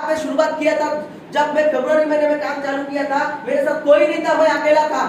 मैं शुरुआत किया था, जब मैं फरवरी महीने में काम चालू किया था, मेरे साथ कोई नहीं था, मैं अकेला था।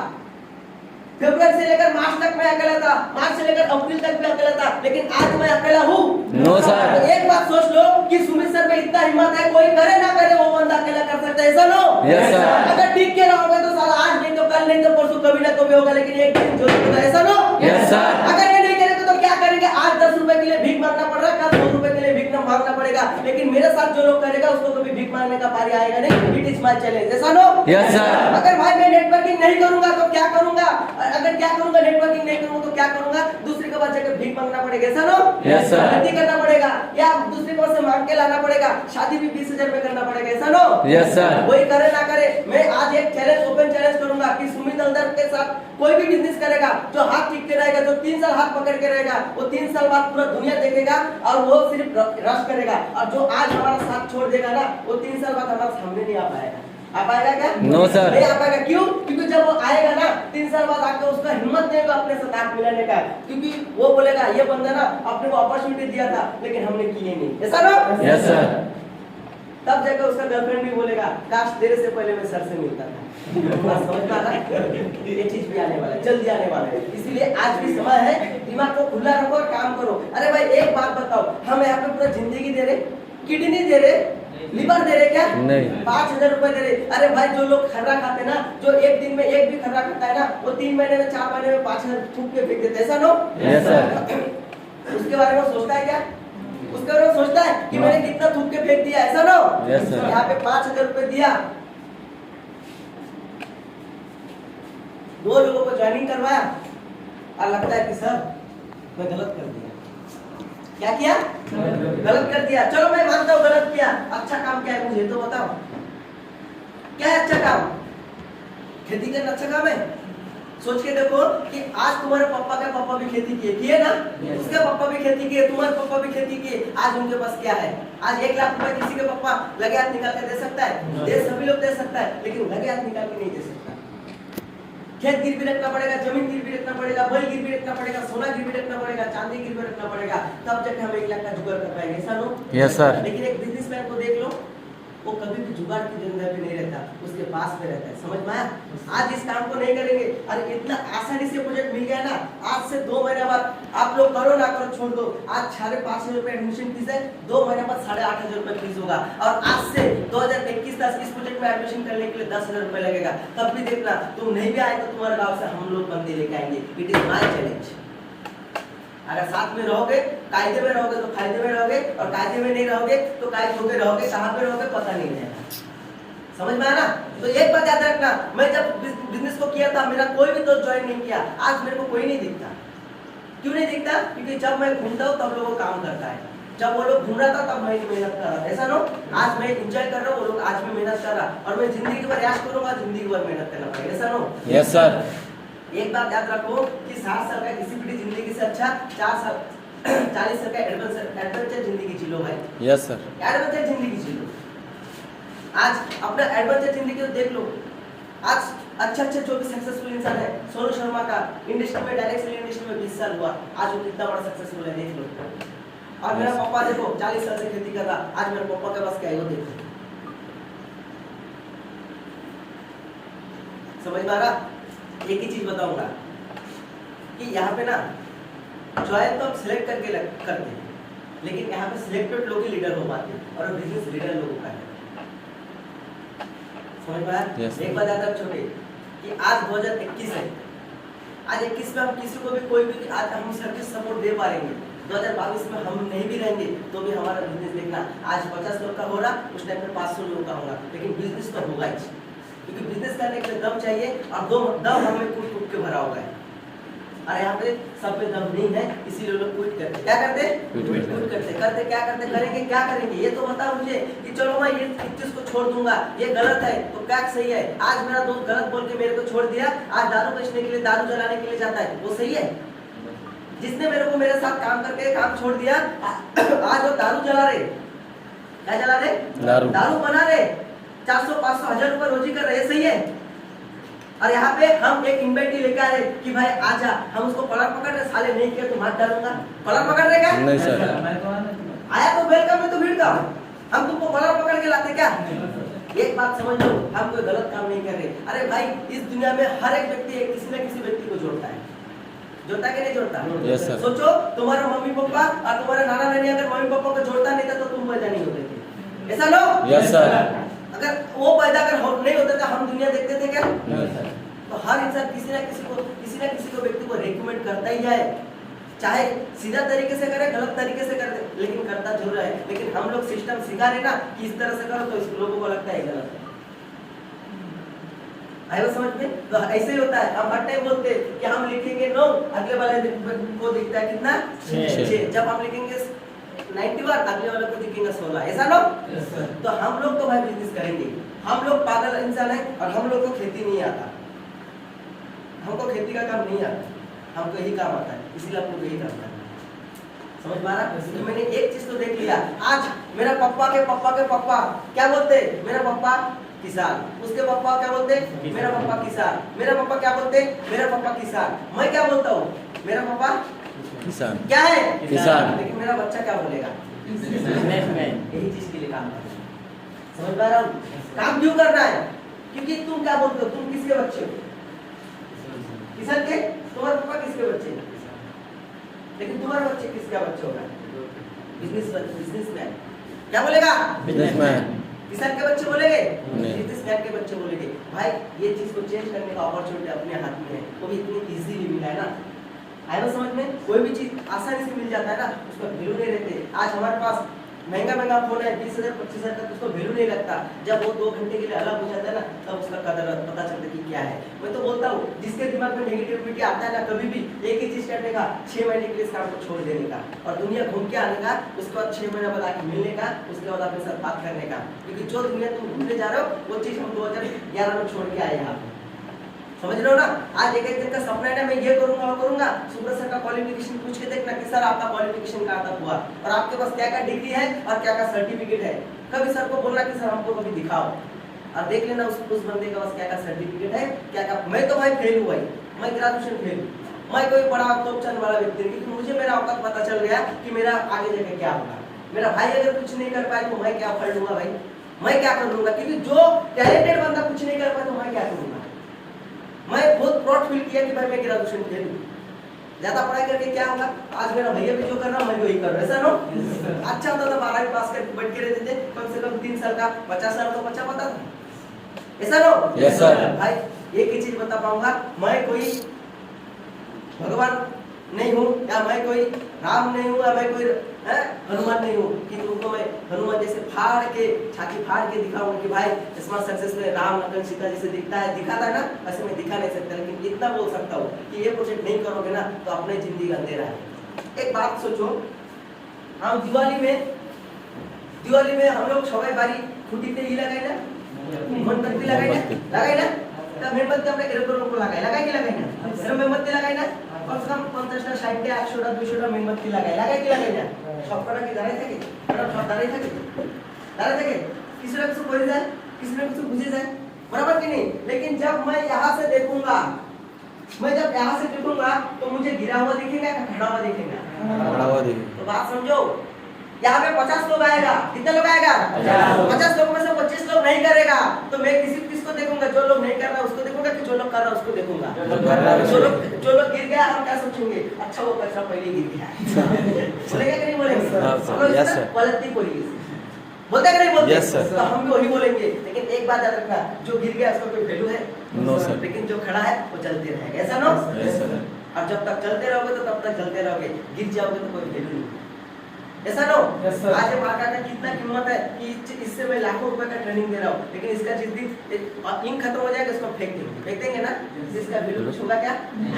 फरवरी से लेकर मार्च तक मैं अकेला था, मार्च से लेकर अप्रैल तक मैं अकेला था, लेकिन आज मैं अकेला हूँ। No sir. तो एक बात सोच लो कि सुमित सर में इतना हिम्मत है, कोई करे ना करे वो बंदा अकेला कर सकता है, ऐसा नो? Yes sir. अगर ठीक के रहोगे तो साला आज नहीं तो कल नहीं तो परसों कभी ना कभी होगा, लेकिन एक दिन जरूर होगा, ऐसा नो? Yes sir. अगर ये नहीं करेंगे तो क्या करेंगे? आज 10 रुपए के लिए भीख मांगना पड़ रहा है, कल 100 रुपए के लिए भीख मांगना पड़ेगा, लेकिन मेरे साथ जो लोग करेगा उसको कभी भीख मांगने का पारी आएगा नहीं। इट इज माय चैलेंज, ऐसा नो? Yes sir. अगर भाई मैं नेटवर्किंग नहीं करूंगा तो क्या करूंगा? अगर क्या करूंगा, नेटवर्किंग नहीं करूंगा तो क्या करूंगा? दूसरे के पास जाकर भीख मांगना पड़ेगा, ऐसा नो? Yes sir. खेती करना पड़ेगा या दूसरे के पास से मांग के लाना पड़ेगा, शादी भी 20,000 में करना पड़ेगा, ऐसा नो? Yes sir. वही करे ना करे, मैं आज एक चैलेंज, ओपन चैलेंज करूंगा कि सुमित हलदर के साथ कोई भी बिजनेस करेगा, जो हाथ टिक के रहेगा, जो 3 साल हाथ पकड़ के रहेगा, वो 3 साल बाद पूरा दुनिया देखेगा और वो सिर्फ रश करेगा, और जो आज हमारा साथ छोड़ देगा ना, वो 3 साल बाद हमारे सामने नहीं आ पाएगा। आ पाएगा क्या? No sir. नहीं आ पाएगा। क्यों? क्योंकि जब वो आएगा ना 3 साल बाद आके उसका हिम्मत नहीं होगा अपने साथ आंख मिलाने का, क्योंकि वो बोलेगा ये बंदा ना अपने को अपॉर्चुनिटी दिया था लेकिन हमने किए नहीं, ऐसा ना? Yes sir. तब जाकर उसका गर्लफ्रेंड भी बोलेगा काश तेरे से पहले मैं सर से मिलता था। समझ में आ रहा है? ये चीज भी आने वाला है, जल्दी आने वाला है, इसीलिए आज भी समय है, दिमाग को खुला रखो और काम करो। अरे भाई एक बात बताओ, हम यहाँ पे पूरा जिंदगी दे रहे, किडनी दे रहे, लिवर दे रहे क्या? नहीं। 5,000 रुपए दे रहे। अरे भाई जो लोग खर्रा खाते ना, जो एक दिन में एक भी खर्रा खाता है ना, वो 3 महीने में 4 महीने में 5,000 थूक के फेंक देते, ऐसा नो? Yes sir. उसके बारे में सोचता है क्या? उसके बारे में सोचता है कि मैंने कितना थूक के फेंक दिया, ऐसा नो? Yes sir. यहाँ पे 5,000 रुपए दिया, 2 लोगों को ज्वाइनिंग करवाया और लगता है कि सर मैं गलत कर दिया। क्या किया? गलत कर दिया। चलो मैं मानता हूँ गलत किया, अच्छा काम क्या है मुझे तो बताओ, क्या है अच्छा काम? खेती करना अच्छा काम है? सोच के देखो कि आज तुम्हारे पापा के पापा भी खेती किए ना? उसके पापा भी खेती किए, तुम्हारे पापा भी खेती किए, आज उनके पास क्या है? आज 1 लाख रुपए किसी के पापा लगे हाथ निकाल के दे सकता है? दे, सभी लोग दे सकता है, लेकिन लगे हाथ निकाल के नहीं दे सकता। खेत गिरवी रखना पड़ेगा, जमीन गिरवी रखना पड़ेगा, बैल गिरवी रखना पड़ेगा, सोना गिरवी रखना पड़ेगा, चांदी गिरवी रखना पड़ेगा, तब जाके हम 1 लाख का जुगाड़ कर पाएंगे, ऐसा नो? Yes sir. लेकिन एक बिजनेसमैन को देख लो, वो कभी भी जुगाड़ की धंधा में नहीं रहता, उसके पास में रहता है, समझ में आया? आज इस काम को नहीं करेंगे, अरे इतना आसानी से प्रोजेक्ट मिल गया ना, आज से 2 महीने बाद आप लोग करो ना करो छोड़ दो, आज 5,500 रुपए एडमिशन फीस है, 2 महीने बाद 8,500 रुपए फीस होगा, और आज से 2021 तक इस प्रोजेक्ट में एडमिशन करने के लिए 10,000 रुपए लगेगा, तब भी देखना तुम नहीं भी आए तो तुम्हारे गाँव से हम लोग बंदे लेके आएंगे। It is my challenge. अगर साथ में रहोगे, कायदे में रहोगे तो फायदे में रहोगे, और कायदे में नहीं रहोगे तो कायदे होके रहोगे, कहाँ पे रहोगे पता नहीं रहेगा। समझ में आया ना? तो एक बात याद रखना, मैं जब बिजनेस को किया था मेरा कोई भी दोस्त ज्वाइन नहीं किया, आज मेरे को कोई नहीं दिखता। क्यों नहीं दिखता? क्योंकि जब मैं घूमता हूँ तब लोग काम करता है, जब वो लोग घूम रहा था तब मैं मेहनत कर रहा था, ऐसा नो? आज मैं एंजॉय कर रहा हूँ, वो लोग आज भी मेहनत कर रहा, और मैं जिंदगी भर याद करूंगा, जिंदगी भर मेहनत करना पड़ेगा, ऐसा नो? Yes sir. एक बात याद रखो कि 60 साल का किसी भी जिंदगी से अच्छा 40 साल का एडवेंचर जिंदगी जी लो भाई। Yes sir. एडवेंचर जिंदगी जी लो। आज अपना एडवेंचर जिंदगी को देख लो, आज अच्छे जो भी सक्सेसफुल इंसान है, सोनू शर्मा का इंडस्ट्री में, डायरेक्ट सेलिंग इंडस्ट्री में 20 साल हुआ, आज वो कितना बड़ा सक्सेसफुल है देख लो। और मेरा पापा देखो 40 साल से खेती कर रहा, आज मेरे पापा के पास क्या है वो देखो। समझ में आ रहा? एक ही चीज बताऊंगा कि यहाँ पे ना चॉइस तो हम सिलेक्ट करके करते हैं, लेकिन यहाँ पे सिलेक्टेड लोग ही लीडर हो पाते हैं, और बिजनेस लीडर लोगों का है। समझ में आया? एक बात याद रख छोटे कि आज 2021 है, आज 21 में हम किसी को भी कोई भी आज हम सर्विस सपोर्ट दे पाएंगे, 2022 में हम नहीं भी रहेंगे तो भी हमारा बिजनेस देखना, आज 50 लोग का हो रहा, उस टाइम पे 500 लोग का होगा, लेकिन बिजनेस तो होगा ही, क्योंकि बिजनेस करने के लिए दम चाहिए, और दम हमें कूट के भरा हुआ है, और यहाँ पे सब पे दम नहीं है, इसीलिए लोग क्विट करते। क्या करते? क्विट करते क्या करते? करेंगे क्या करेंगे ये तो बताओ मुझे, कि चलो मैं ये चीज को छोड़ दूंगा, ये गलत है तो क्या सही है? आज मेरा दोस्त गलत बोल के मेरे को छोड़ दिया, आज दारू बेचने के लिए, दारू जलाने के लिए जाता है, वो सही है? जिसने मेरे को मेरे साथ काम करके काम छोड़ दिया, आज वो दारू जला रहे, क्या जला रहे? दारू बना रहे, 400-500 हजार रुपए रोजी कर रहे, सही है? और यहाँ पे हम एक इन्वाइटी लेकर आए कि भाई आजा, हम उसको कॉलर पकड़ रहे, साले नहीं किया तो हाथ डालूंगा, कॉलर पकड़ रहे क्या? नहीं सर। आया तो वेलकम है तो भीड़ का हम तुमको बड़ा पकड़ के लाते क्या? एक बात समझ लो, हम कोई गलत काम नहीं कर रहे। अरे भाई, इस दुनिया में हर एक व्यक्ति किसी न किसी व्यक्ति को जोड़ता है। जोड़ता है कि नहीं जोड़ता? Yes, sir. सोचो, तुम्हारा मम्मी पापा और तुम्हारे नाना नानी अगर मम्मी पापा को जोड़ता नहीं था तो तुम पैदा नहीं होते थे। ऐसा लो? Yes sir. अगर वो पैदा अगर नहीं होता था, हम दुनिया देखते थे क्या? Yes sir. तो हर इंसान किसी न किसी को व्यक्ति को रेकमेंड करता ही है, चाहे सीधा तरीके से करे, गलत तरीके से करे, लेकिन करता जरूर है। लेकिन हम लोग सिस्टम सिखा रहे ना कि इस तरह से करो, तो इस लोगों को लगता है गलत है। आए समझ में? तो ऐसे ही होता है। हम हर टाइम बोलते हैं कि हम लिखेंगे 9, अगले वाले को दिखता है कितना? 6। जब हम लिखेंगे 90 बार, अगले वाले को दिखेगा 16। ऐसा लो? तो हम लोग तो भाई बिजनेस करेंगे। हम लोग पागल इंसान है और हम लोग को खेती नहीं आता। हमको खेती का काम नहीं आता, हमको यही काम आता है, इसीलिए हम लोग यही काम करते हैं। समझ पा रहा? तो मैंने एक चीज तो देख लिया। आज मेरा पापा के पापा क्या बोलते? मेरा पापा किसान। उसके पापा क्या बोलते? मेरा पापा किसान। मेरा पापा क्या बोलते? मेरा पापा किसान। मैं क्या बोलता हूँ? मेरा पापा किसान। क्या है? किसान। लेकिन मेरा बच्चा क्या बोलेगा? यही चीज के लिए काम करना है। समझ पा रहा हूँ? काम क्यों करना है? क्योंकि तुम क्या बोलते हो? तुम किसके बच्चे हो? किसान के? तुम्हारे पापा किसके बच्चे? लेकिन तुम्हारे बच्चे किसका बच्चे होगा? बिजनेसमैन। क्या बोलेगा? बिजनेसमैन। किसान के बच्चे बोलेंगे? नहीं। बिजनेसमैन के बच्चे बोलेंगे। भाई, ये चीज को चेंज करने का अपॉर्चुनिटी अपने हाथ में है, वो भी इतनी इजीली मिला है ना। आया ना समझ में? कोई भी चीज आसानी से मिल जाता है ना, उसका वैल्यू नहीं रहते। आज हमारे पास महंगा फोन है, 20,000 25,000 का, तो उसको वैल्यू नहीं लगता। जब वो 2 घंटे के लिए अलग हो जाता है ना, तब उसका कदर पता चलता है कि क्या है। मैं तो बोलता हूँ, जिसके दिमाग में नेगेटिविटी आता है ना, कभी भी एक ही चीज करने का, 6 महीने के लिए इस काम को छोड़ देने का और दुनिया घूम के आने का, उसके बाद 6 महीने बाद आके मिलने का, उसके बाद अपने साथ बात करने का। क्योंकि जो दुनिया तुम घूमने जा रहे हो, वो चीज हम 2011 में छोड़ के आए यहाँ। समझ रहे हो ना? आज एक दिन का सपना है ना, मैं ये करूंगा वो करूंगा। सुब्रत सर का क्वालिफिकेशन पूछ के देखना कि सर आपका क्वालिफिकेशन कहाँ तक हुआ और आपके पास क्या क्या डिग्री है और क्या क्या सर्टिफिकेट है। कभी सर को बोलना कि सर हमको कभी दिखाओ, और देख लेना उस बंदे के पास क्या क्या सर्टिफिकेट है, क्या क्या। मैं तो भाई फेल हुआ ही, मैं ग्रेजुएशन फेल, मैं कोई बड़ा तोप चंद वाला व्यक्ति नहीं, क्योंकि मुझे मेरा औकात पता चल गया कि मेरा आगे जाके क्या होगा। मेरा भाई अगर कुछ नहीं कर पाए तो मैं क्या कर लूंगा भाई, मैं क्या कर लूंगा? क्योंकि जो टैलेंटेड बंदा कुछ नहीं कर पाए तो मैं क्या करूंगा? मैं बहुत प्राउड फील किया कि भाई मैं ग्रेजुएशन फेल हूँ। ज्यादा पढ़ाई करके क्या होगा? आज मेरा भैया भी जो कर रहा मैं वही कर रहा, ऐसा नो? अच्छा होता था 12वीं पास करके बैठ के रहते थे, कम से कम 3 साल का 50,000 तो बच्चा पता था, ऐसा नो? Yes sir. भाई एक ही चीज बता पाऊंगा, मैं कोई भगवान नहीं हूँ, या मैं कोई राम नहीं हूँ, या मैं कोई हनुमान नहीं हूँ कि तुमको मैं हनुमान जैसे फाड़ के छाती फाड़ के दिखाऊंगा कि भाई स्मार्ट सक्सेस में राम लखन सीता जैसे दिखता है, दिखाता है ना, वैसे मैं दिखा नहीं सकता। लेकिन इतना बोल सकता हूँ कि ये प्रोजेक्ट नहीं करोगे ना तो अपने जिंदगी अंधेरा है। एक बात सोचो, हम दिवाली में हम लोग सबाई बारी खुटी पे ही लगाए ना, मोमबत्ती लगाए ना, तब मोमबत्ती अपने एरोप्लेन को लगाए कि लगाए ना, मोमबत्ती लगाए ना, कम से कम 50টা 60টা 100টা 200টা মোমবাতি লাগাই না, সবকটা কি দাঁড়াই থাকে? সব দাঁড়াই থাকে, কিছু না কিছু করে যায়, কিছু না কিছু বুঝে যায়, बराबर कि नहीं? लेकिन जब मैं यहाँ से देखूंगा, तो मुझे गिरा हुआ दिखेगा या खड़ा हुआ दिखेगा? तो बात समझो, यहाँ पे 50 लोग आएगा, कितने लोग आएगा? 50 लोगों में से 25 लोग नहीं करेगा, तो मैं किसको देखूंगा? जो लोग नहीं कर रहा उसको देखूंगा कि जो लोग कर रहा उसको देखूंगा? जो लोग गिर गया हम क्या सोचेंगे? अच्छा वो कचरा पहले गिर गया। बोलेगा कि नहीं बोलेंगे? पलटती बोलेगी, बोलते कि नहीं बोलते? तो हम भी वही बोलेंगे। लेकिन एक बात याद रखना, जो गिर गया उसका कोई वैल्यू है? No sir. लेकिन जो खड़ा है वो चलते रहेगा, ऐसा नो? और जब तक चलते रहोगे तो तब तक चलते रहोगे, गिर जाओगे तो कोई वैल्यू नहीं, ऐसा नो? आज मार्केट में कितना कीमत है कि इससे मैं लाखों रुपए का ट्रेनिंग दे रहा हूँ, लेकिन इसका जिस दिन इंक खत्म हो जाएगा इसको फेंक देंगे ना, इसका वैल्यू कुछ होगा क्या?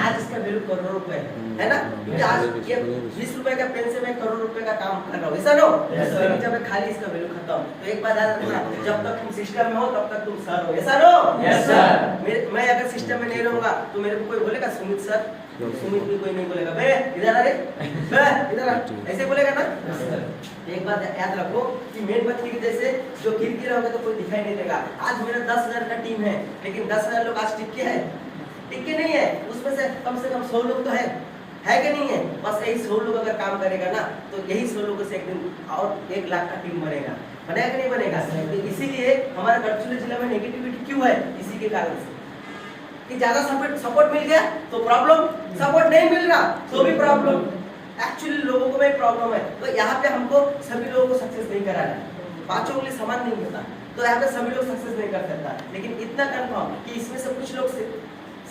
आज इसका वैल्यू करोड़ों रुपए है ना? क्योंकि आज ये 20 रुपए का पेन से मैं करोड़ रुपए का काम कर रहा हूँ, ऐसा नो? लेकिन जब खाली इसका वैल्यू खत्म, तो एक बात याद रखना, जब तक तुम सिस्टम में हो तब तक तुम सर हो, ऐसा नो? मैं अगर सिस्टम में नहीं रहूंगा तो मेरे को कोई बोलेगा सुमित सर, सुमित भी कोई नहीं बोलेगा, बे इधर आ रे, बे इधर आ, ऐसे बोलेगा ना? एक बात याद रखो कि मेणबत्ती की जैसे जो गिर रहोगे तो कोई दिखाई नहीं देगा। आज मेरा 10,000 का टीम है, लेकिन 10,000 लोग आज टिके हैं? टिके नहीं है, उसमें से कम 100 लोग तो है, है कि नहीं है? बस यही 100 लोग अगर काम करेगा ना तो यही 100 लोगों से एक दिन और 1 लाख का टीम बनेगा। बनेगा कि नहीं बनेगा? तो इसीलिए हमारा गढ़चिरौली जिला में नेगेटिविटी क्यों है? इसी के कारण से कि ज्यादा सपोर्ट मिल गया तो प्रॉब्लम, सपोर्ट नहीं मिल रहा तो भी प्रॉब्लम। एक्चुअली लोगों को में प्रॉब्लम है, तो यहाँ पे हमको सभी लोगों को सक्सेस नहीं कराना है। 5 उंगली समान नहीं होता, तो यहाँ पे सभी लोग सक्सेस नहीं कर सकता, लेकिन इतना कंफर्म कि इसमें से कुछ लोग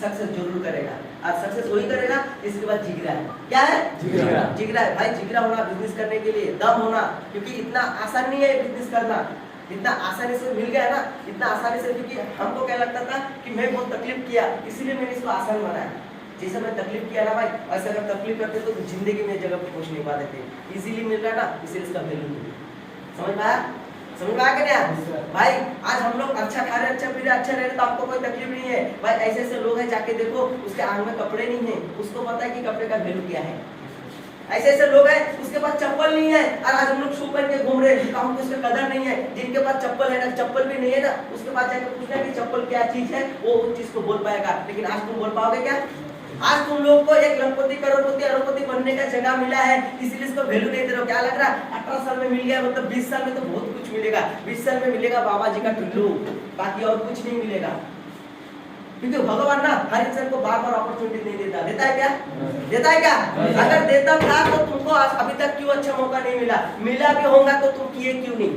सक्सेस जरूर करेगा। आज सक्सेस वही करेगा इसके बाद जिगरा है। क्या है? जिगरा है भाई। जिगरा होना बिजनेस करने के लिए, दम होना, क्योंकि इतना आसान नहीं है बिजनेस करना। इतना आसानी से मिल गया ना, इतना आसानी से, क्योंकि हमको क्या लगता था कि मैं बहुत तकलीफ किया इसीलिए मैंने इसको आसान बनाया। जैसे मैं तकलीफ किया ना भाई, ऐसे अगर तकलीफ करते तो जिंदगी में जगह पे पहुंच नहीं पाते थे। इजीली मिल रहा ना, इसीलिए इसका वैल्यू मिल रहा। समझ में आया? समझ में आ गया भाई? आज हम लोग अच्छा खा रहे, अच्छा पी रहे, अच्छा रह रहे, तो आपको कोई तकलीफ नहीं है भाई। ऐसे ऐसे लोग हैं, जाके देखो उसके आंख में कपड़े नहीं है, उसको पता है कि कपड़े का वैल्यू क्या है। ऐसे ऐसे लोग हैं उसके पास चप्पल नहीं है और आज हम लोग शू पहन के घूम रहे हैं, तो हमको उसका कदर नहीं है। जिनके पास चप्पल है ना, चप्पल भी नहीं है ना, उसके पास जाके पूछना कि चप्पल क्या चीज है, वो उस चीज को बोल पाएगा। लेकिन आज तुम बोल पाओगे क्या? आज तुम लोग को एक लखपति, करोड़पति, अरबपति बनने का जगह मिला है, इसीलिए इसको वैल्यू नहीं दे रहे हो। क्या लग रहा है 18 साल में मिल गया, मतलब 20 साल में तो बहुत कुछ मिलेगा। 20 साल में मिलेगा बाबा जी का टुल्लू, बाकी और कुछ नहीं मिलेगा। क्योंकि भगवान ना हर इंसान को बार बार अपॉर्चुनिटी नहीं देता। देता है क्या? देता है क्या? अगर देता था तो तुमको अभी तक क्यों अच्छा मौका नहीं मिला? मिला भी होगा तो तुम किए क्यों नहीं?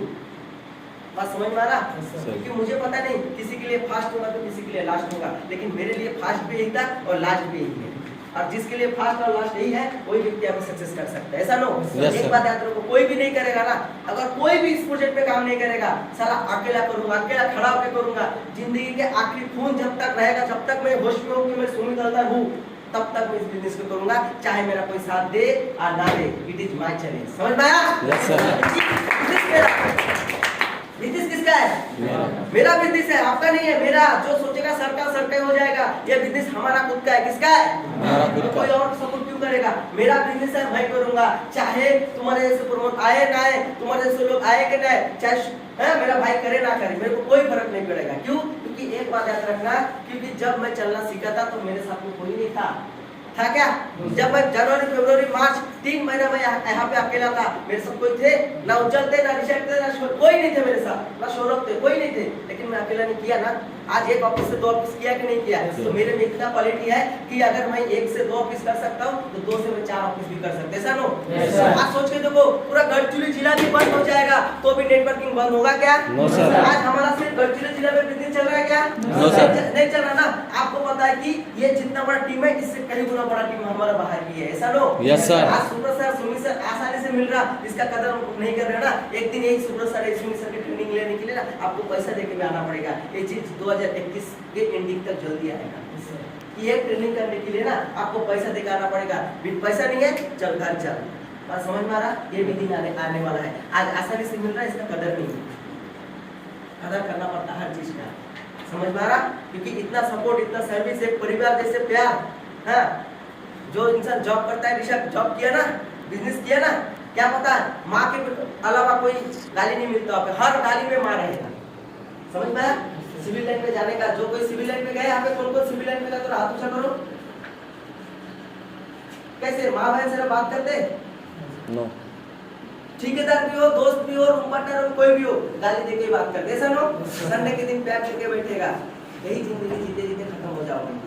बात समझ में आ रहा? क्योंकि मुझे पता नहीं, किसी के लिए फास्ट होगा तो किसी के लिए लास्ट होगा, लेकिन मेरे लिए फास्ट भी यही था और लास्ट भी यही है। और जिसके लिए फास्ट और लास्ट यही है वही व्यक्ति आपको सक्सेस कर सकता है। ऐसा नो? एक बात याद रखो, कोई भी नहीं करेगा ना, अगर कोई भी इस प्रोजेक्ट पे काम नहीं करेगा, साला अकेला करूंगा, अकेला खड़ा होकर करूंगा, जिंदगी के आखिरी खून जब तक रहेगा, जब तक मैं होश में हूँ कि मैं सुमित हलदर हूँ, तब तक मैं इस बिजनेस को करूंगा, चाहे मेरा कोई साथ दे और ना दे। It is my challenge. समझ में आया? बिजनेस किसका है? मेरा बिजनेस है, आपका नहीं है। मेरा जो सोचेगा सरका हो जाएगा। ये बिजनेस हमारा खुद का है। किसका है? तो कोई और सपोर्ट क्यों करेगा? मेरा बिजनेस है, मैं करूंगा, चाहे तुम्हारे जैसे प्रमोट आए ना आए, तुम्हारे जैसे लोग आए कि ना आए, चाहे मेरा भाई करे ना करे, मेरे को कोई फर्क नहीं पड़ेगा। क्यों? क्योंकि एक बात याद रखना, क्योंकि जब मैं चलना सीखा था तो मेरे साथ में कोई नहीं था क्या? जब मैं जनवरी, फरवरी, मार्च 3 महीना में यहाँ पे अकेला था, मेरे साथ कोई थे ना? उज्जवल थे ना, ऋषभ थे ना, कोई नहीं थे मेरे साथ, ना सौरभ थे, कोई नहीं थे। लेकिन मैं अकेला नहीं किया ना। आज 1 ऑफिस से 2 ऑफिस किया कि नहीं किया? तो मेरे में इतना क्वालिटी है कि अगर मैं 1 से 2 ऑफिस कर सकता हूँ तो 2 से मैं 4 ऑफिस भी कर सकता हूँ। ऐसा नो? आज सोच के देखो, पूरा गढ़चिरौली जिला भी बंद हो जाएगा तो भी नेटवर्किंग बंद होगा क्या? आज हमारा सिर्फ गढ़चिरौली जिला में बिजनेस चल रहा है क्या? नहीं चल रहा ना। आपको पता है कि ये जितना बड़ा टीम है, इससे कहीं गुना बड़ा टीम हमारा बाहर की है। ऐसा नो? आज सुपर सर, सुमित सर आसानी से मिल रहा, इसका कदर नहीं कर रहे ना। एक दिन यही सुपर सर, सुमित सर की ट्रेनिंग लेने के लिए ना आपको पैसा देके भी आना पड़ेगा। ये चीज 2021 के एंडिंग तक जल्दी आएगा। ये ट्रेनिंग करने के लिए ना आपको पैसा देके आना पड़ेगा। पैसा नहीं है, चल घर चल। बात समझ में आ रहा? ये भी दिन आने वाला है। आज आसानी से मिल रहा है, इसका कदर नहीं है। कदर करना पड़ता है हर चीज का। समझ में आ रहा? क्योंकि इतना सपोर्ट, इतना सर्विस, एक परिवार जैसे प्यार। हाँ, जो इंसान जॉब करता है, ऋषभ जॉब किया ना, बिजनेस किया ना, क्या पता माँ के अलावा कोई गाली नहीं मिलता, हर गाली में माँ रहेगा। समझ में आया? सिविल लाइन में जाने का, जो कोई सिविल लाइन में गए, यहाँ पे कौन सिविल लाइन में गया तो हाथ ऊंचा करो। कैसे माँ बहन से बात करते? नो। ठेकेदार भी हो, दोस्त भी हो, रूम पार्टनर हो, कोई भी हो, गाली देके बात करते। ऐसा नो? संडे के दिन प्यार करके बैठेगा। यही जिंदगी जीते जीते खत्म हो जाओगे।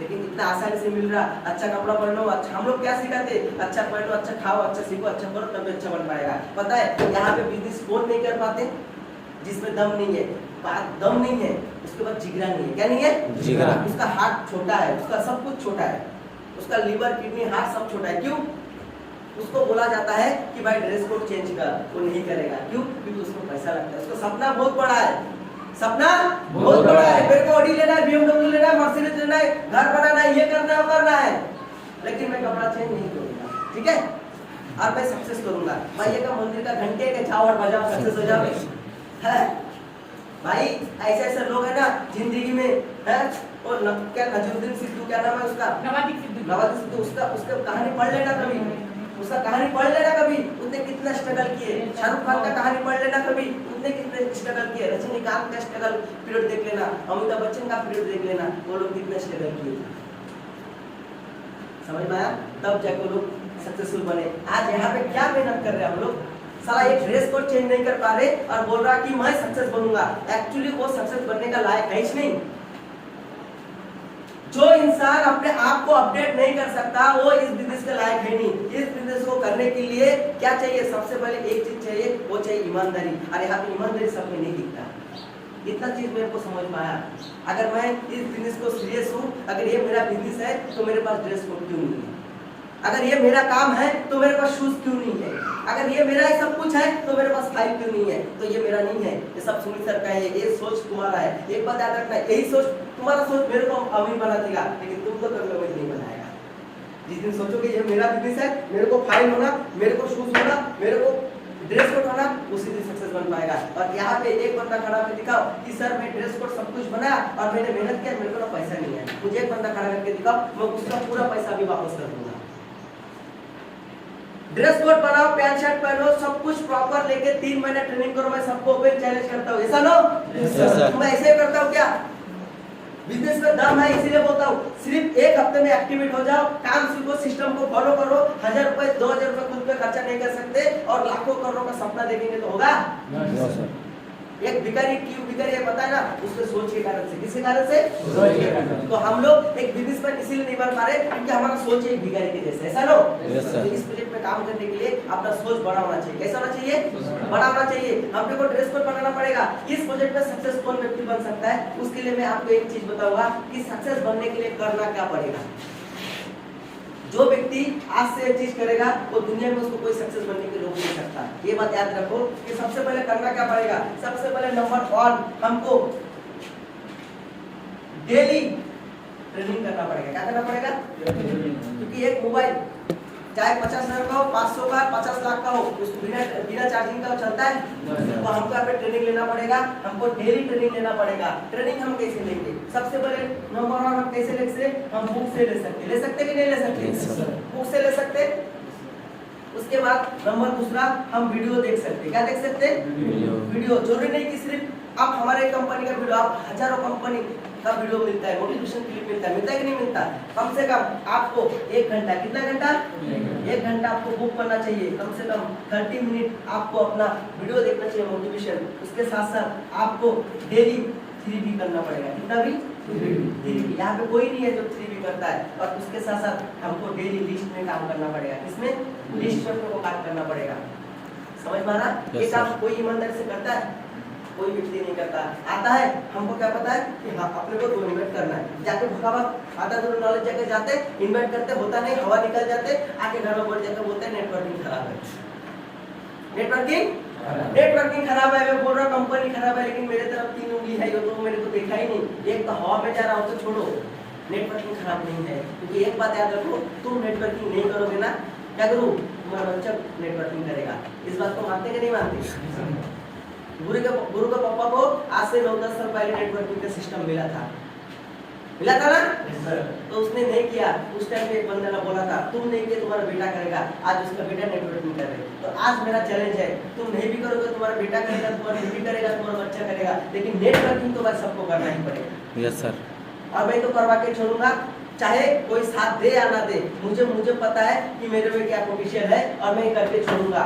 लेकिन इतना आसानी से मिल रहा, अच्छा कपड़ा पहनो, अच्छा, हम लोग क्या सिखाते? अच्छा पहनो, अच्छा खाओ, अच्छा सीखो, अच्छा करो, तब अच्छा बन पाएगा। पता है यहाँ पे बिजनेस कौन नहीं कर पाते? जिसमें दम नहीं है, बात दम नहीं है, उसके बाद जिगरा नहीं है। क्या नहीं है? जिगरा। उसका हार्ट छोटा है, उसका सब कुछ छोटा है, उसका लीवर, किडनी, हार्ट सब छोटा है। क्यों? उसको बोला जाता है कि भाई ड्रेस कोड चेंज कर, वो नहीं करेगा। क्यों? क्योंकि उसको पैसा लगता है। उसका सपना बहुत बड़ा है, सपना बहुत बड़ा है। मेरे को ऑडी लेना है, BMW लेना है, मर्सिडीज लेना है, घर बनाना है, ये करना है, वो करना है, लेकिन मैं कपड़ा चेंज नहीं करूंगा। ठीक है? और मैं सक्सेस करूंगा। भैया का मंदिर का घंटे के जाओ और बजाओ, सक्सेस हो जाओगे। है भाई, ऐसे ऐसे लोग है ना जिंदगी में, है? और क्या नजरुद्दीन सिद्धू, क्या नाम है उसका? नवाजुद्दीन सिद्धू। उसका कहानी पढ़ लेना कभी, उसका कहानी पढ़ लेना कभी, उसने कितना स्ट्रगल किए। शाहरुख खान का कहानी पढ़ लेना कभी, उसने कितने स्ट्रगल किए। रजनीकांत का स्ट्रगल पीरियड देख लेना, अमिताभ बच्चन का पीरियड देख लेना, वो लोग कितने स्ट्रगल किए। समझ में आया? तब जाके लोग सक्सेसफुल बने। आज यहाँ पे क्या मेहनत कर रहे हैं हम लोग, साला एक ड्रेस कोड चेंज नहीं कर पा रहे और बोल रहा कि मैं सक्सेस बनूंगा। एक्चुअली वो सक्सेस बनने का लायक है ही नहीं। जो इंसान अपने आप को अपडेट नहीं कर सकता वो इस बिजनेस के लायक है नहीं। इस बिजनेस को करने के लिए क्या चाहिए? सबसे पहले एक चीज चाहिए, वो चाहिए ईमानदारी। अरे यहाँ पे ईमानदारी सब में नहीं दिखता। इतना चीज मेरे को समझ में आया। अगर मैं इस बिजनेस को सीरियस हूँ, अगर ये मेरा बिजनेस है तो मेरे पास ड्रेस कोड क्यों नहीं है? अगर ये मेरा काम है तो मेरे पास शूज क्यों नहीं है? अगर ये मेरा सब कुछ है तो मेरे पास फाइल क्यों नहीं है? तो ये मेरा नहीं है, ये सब सुनील सर का है, ये सोच तुम्हारा है। एक बात याद रखना, यही सोच तुम्हारा सोच मेरे को अमीर बना देगा, लेकिन तुम तो कभी अमीर नहीं बनाएगा। जिस दिन सोचोगे ये मेरा बिजनेस है, मेरे को फाइल होना, मेरे को शूज होना, मेरे को ड्रेस कोड होना, उसी दिन सक्सेस बन पाएगा। और यहाँ पे एक बंदा खड़ा करके दिखाओ कि सर मैं ड्रेस कोड सब कुछ बनाया और मैंने मेहनत किया, मेरे को ना पैसा नहीं है। मुझे एक बंदा खड़ा करके दिखाओ, मैं उसका पूरा पैसा भी वापस कर दूंगा। ड्रेस कोड बनाओ, पैंट शर्ट पहनो, सब कुछ प्रॉपर लेके 3 महीने ट्रेनिंग करो। मैं सबको ओपन चैलेंज करता हूँ, ऐसा नो? मैं ऐसे करता हूँ क्या? बिजनेस में दम है इसीलिए बोलता हूँ। सिर्फ एक हफ्ते में एक्टिवेट हो जाओ, काम सीखो, सिस्टम को फॉलो करो। 1000 रुपए 2000 रुपए खुद पे खर्चा नहीं कर सकते और लाखों करोड़ों का सपना देखेंगे तो होगा? एक भिखारी क्यों भिखारी है पता है ना? उसके सोच के कारण से। किसके कारण से? सोच के कारण। तो हम लोग एक बिजनेसमैन इसीलिए नहीं बन पा रहे क्योंकि हमारा सोच एक भिखारी के जैसे, ऐसा नो? तो इस प्रोजेक्ट में काम करने के लिए अपना सोच बड़ा होना चाहिए। कैसा होना चाहिए? बड़ा होना चाहिए। हम लोग को ड्रेस कोड बनाना पड़ेगा। इस प्रोजेक्ट में सक्सेस कौन व्यक्ति बन सकता है? उसके लिए मैं आपको एक चीज बताऊंगा कि सक्सेस बनने के लिए करना क्या पड़ेगा। जो व्यक्ति आज से ये चीज करेगा वो दुनिया में उसको कोई सक्सेस बनने के रोक नहीं सकता। ये बात याद रखो कि सबसे पहले करना क्या पड़ेगा। सबसे पहले नंबर 1 हमको डेली ट्रेनिंग करना पड़ेगा। क्या करना पड़ेगा? क्योंकि एक मोबाइल चाहे 50,000 का हो, 500 का, 50 लाख का हो, उसको बिना चार्जिंग का चलता है। तो हमको यहाँ पे ट्रेनिंग लेना पड़ेगा, हमको डेली ट्रेनिंग लेना पड़ेगा। ट्रेनिंग हम कैसे लेंगे? सबसे पहले नंबर 1 हम कैसे ले सकते? हम बुक से ले सकते कि नहीं ले सकते? बुक से ले सकते। उसके बाद नंबर 2 हम वीडियो देख सकते। क्या देख सकते? वीडियो। जरूरी नहीं कि सिर्फ आप हमारे कंपनी का वीडियो, आप हजारों कंपनी का वीडियो मिलता है, मोटिवेशन क्लिप मिलता है कि नहीं मिलता? कम से कम आपको 1 घंटा, कितना घंटा? 1 घंटा आपको बुक करना चाहिए। कम से कम 30 मिनट आपको अपना वीडियो देखना चाहिए मोटिवेशन। उसके साथ साथ आपको डेली 3 भी करना पड़ेगा। कितना भी? 3। यहाँ पे कोई नहीं है जो 3 भी करता है। और उसके साथ साथ हमको डेली लिस्ट में काम करना पड़ेगा। इसमें लिस्ट में को काम करना पड़ेगा। समझ में आ रहा? ये काम कोई ईमानदारी से करता है? कोई व्यक्ति नहीं करता। आता है, हमको क्या पता है कि हाँ अपने को 2 इन्वेट करना है। जाके भगावत आधा दूर नॉलेज जाके जाते, इन्वेट करते, होता नहीं, हवा निकल जाते, आके घर में बैठ जाकर बोलते हैं नेटवर्किंग खराब है। नेटवर्किंग खराब है। मैं बोल रहा हूँ कंपनी खराब है, लेकिन मेरे तरफ 3 उंगली है, ये तो मेरे को देखा ही नहीं। एक तो हवा में जा रहा हो तो छोड़ो, नेटवर्किंग खराब नहीं है। क्योंकि एक बात याद रखो, तुम नेटवर्किंग नहीं करोगे ना, क्या करूँ? तुम्हारा बच्चा नेटवर्किंग करेगा। इस बात को मानते कि नहीं मानते? गुरु के पापा को आज से 9-10 साल पहले नेटवर्किंग का सिस्टम मिला था ना? तो उसने नहीं किया। उस टाइम पे एक बंदे ने बोला था तुम नहीं किया तुम्हारा बेटा करेगा। आज उसका बेटा नेटवर्किंग कर रहे हैं। तो आज मेरा चैलेंज है, तुम नहीं भी करोगे तुम्हारा बेटा करेगा, तुम्हारा बीवी करेगा, तुम्हारा बच्चा करेगा, लेकिन नेटवर्किंग तो भाई सबको करना ही पड़ेगा। Yes sir. और मैं तो करवा के छोड़ूंगा, चाहे कोई साथ दे या ना दे। मुझे पता है कि मेरे में क्या पोटेंशियल है और मैं करके छोड़ूंगा।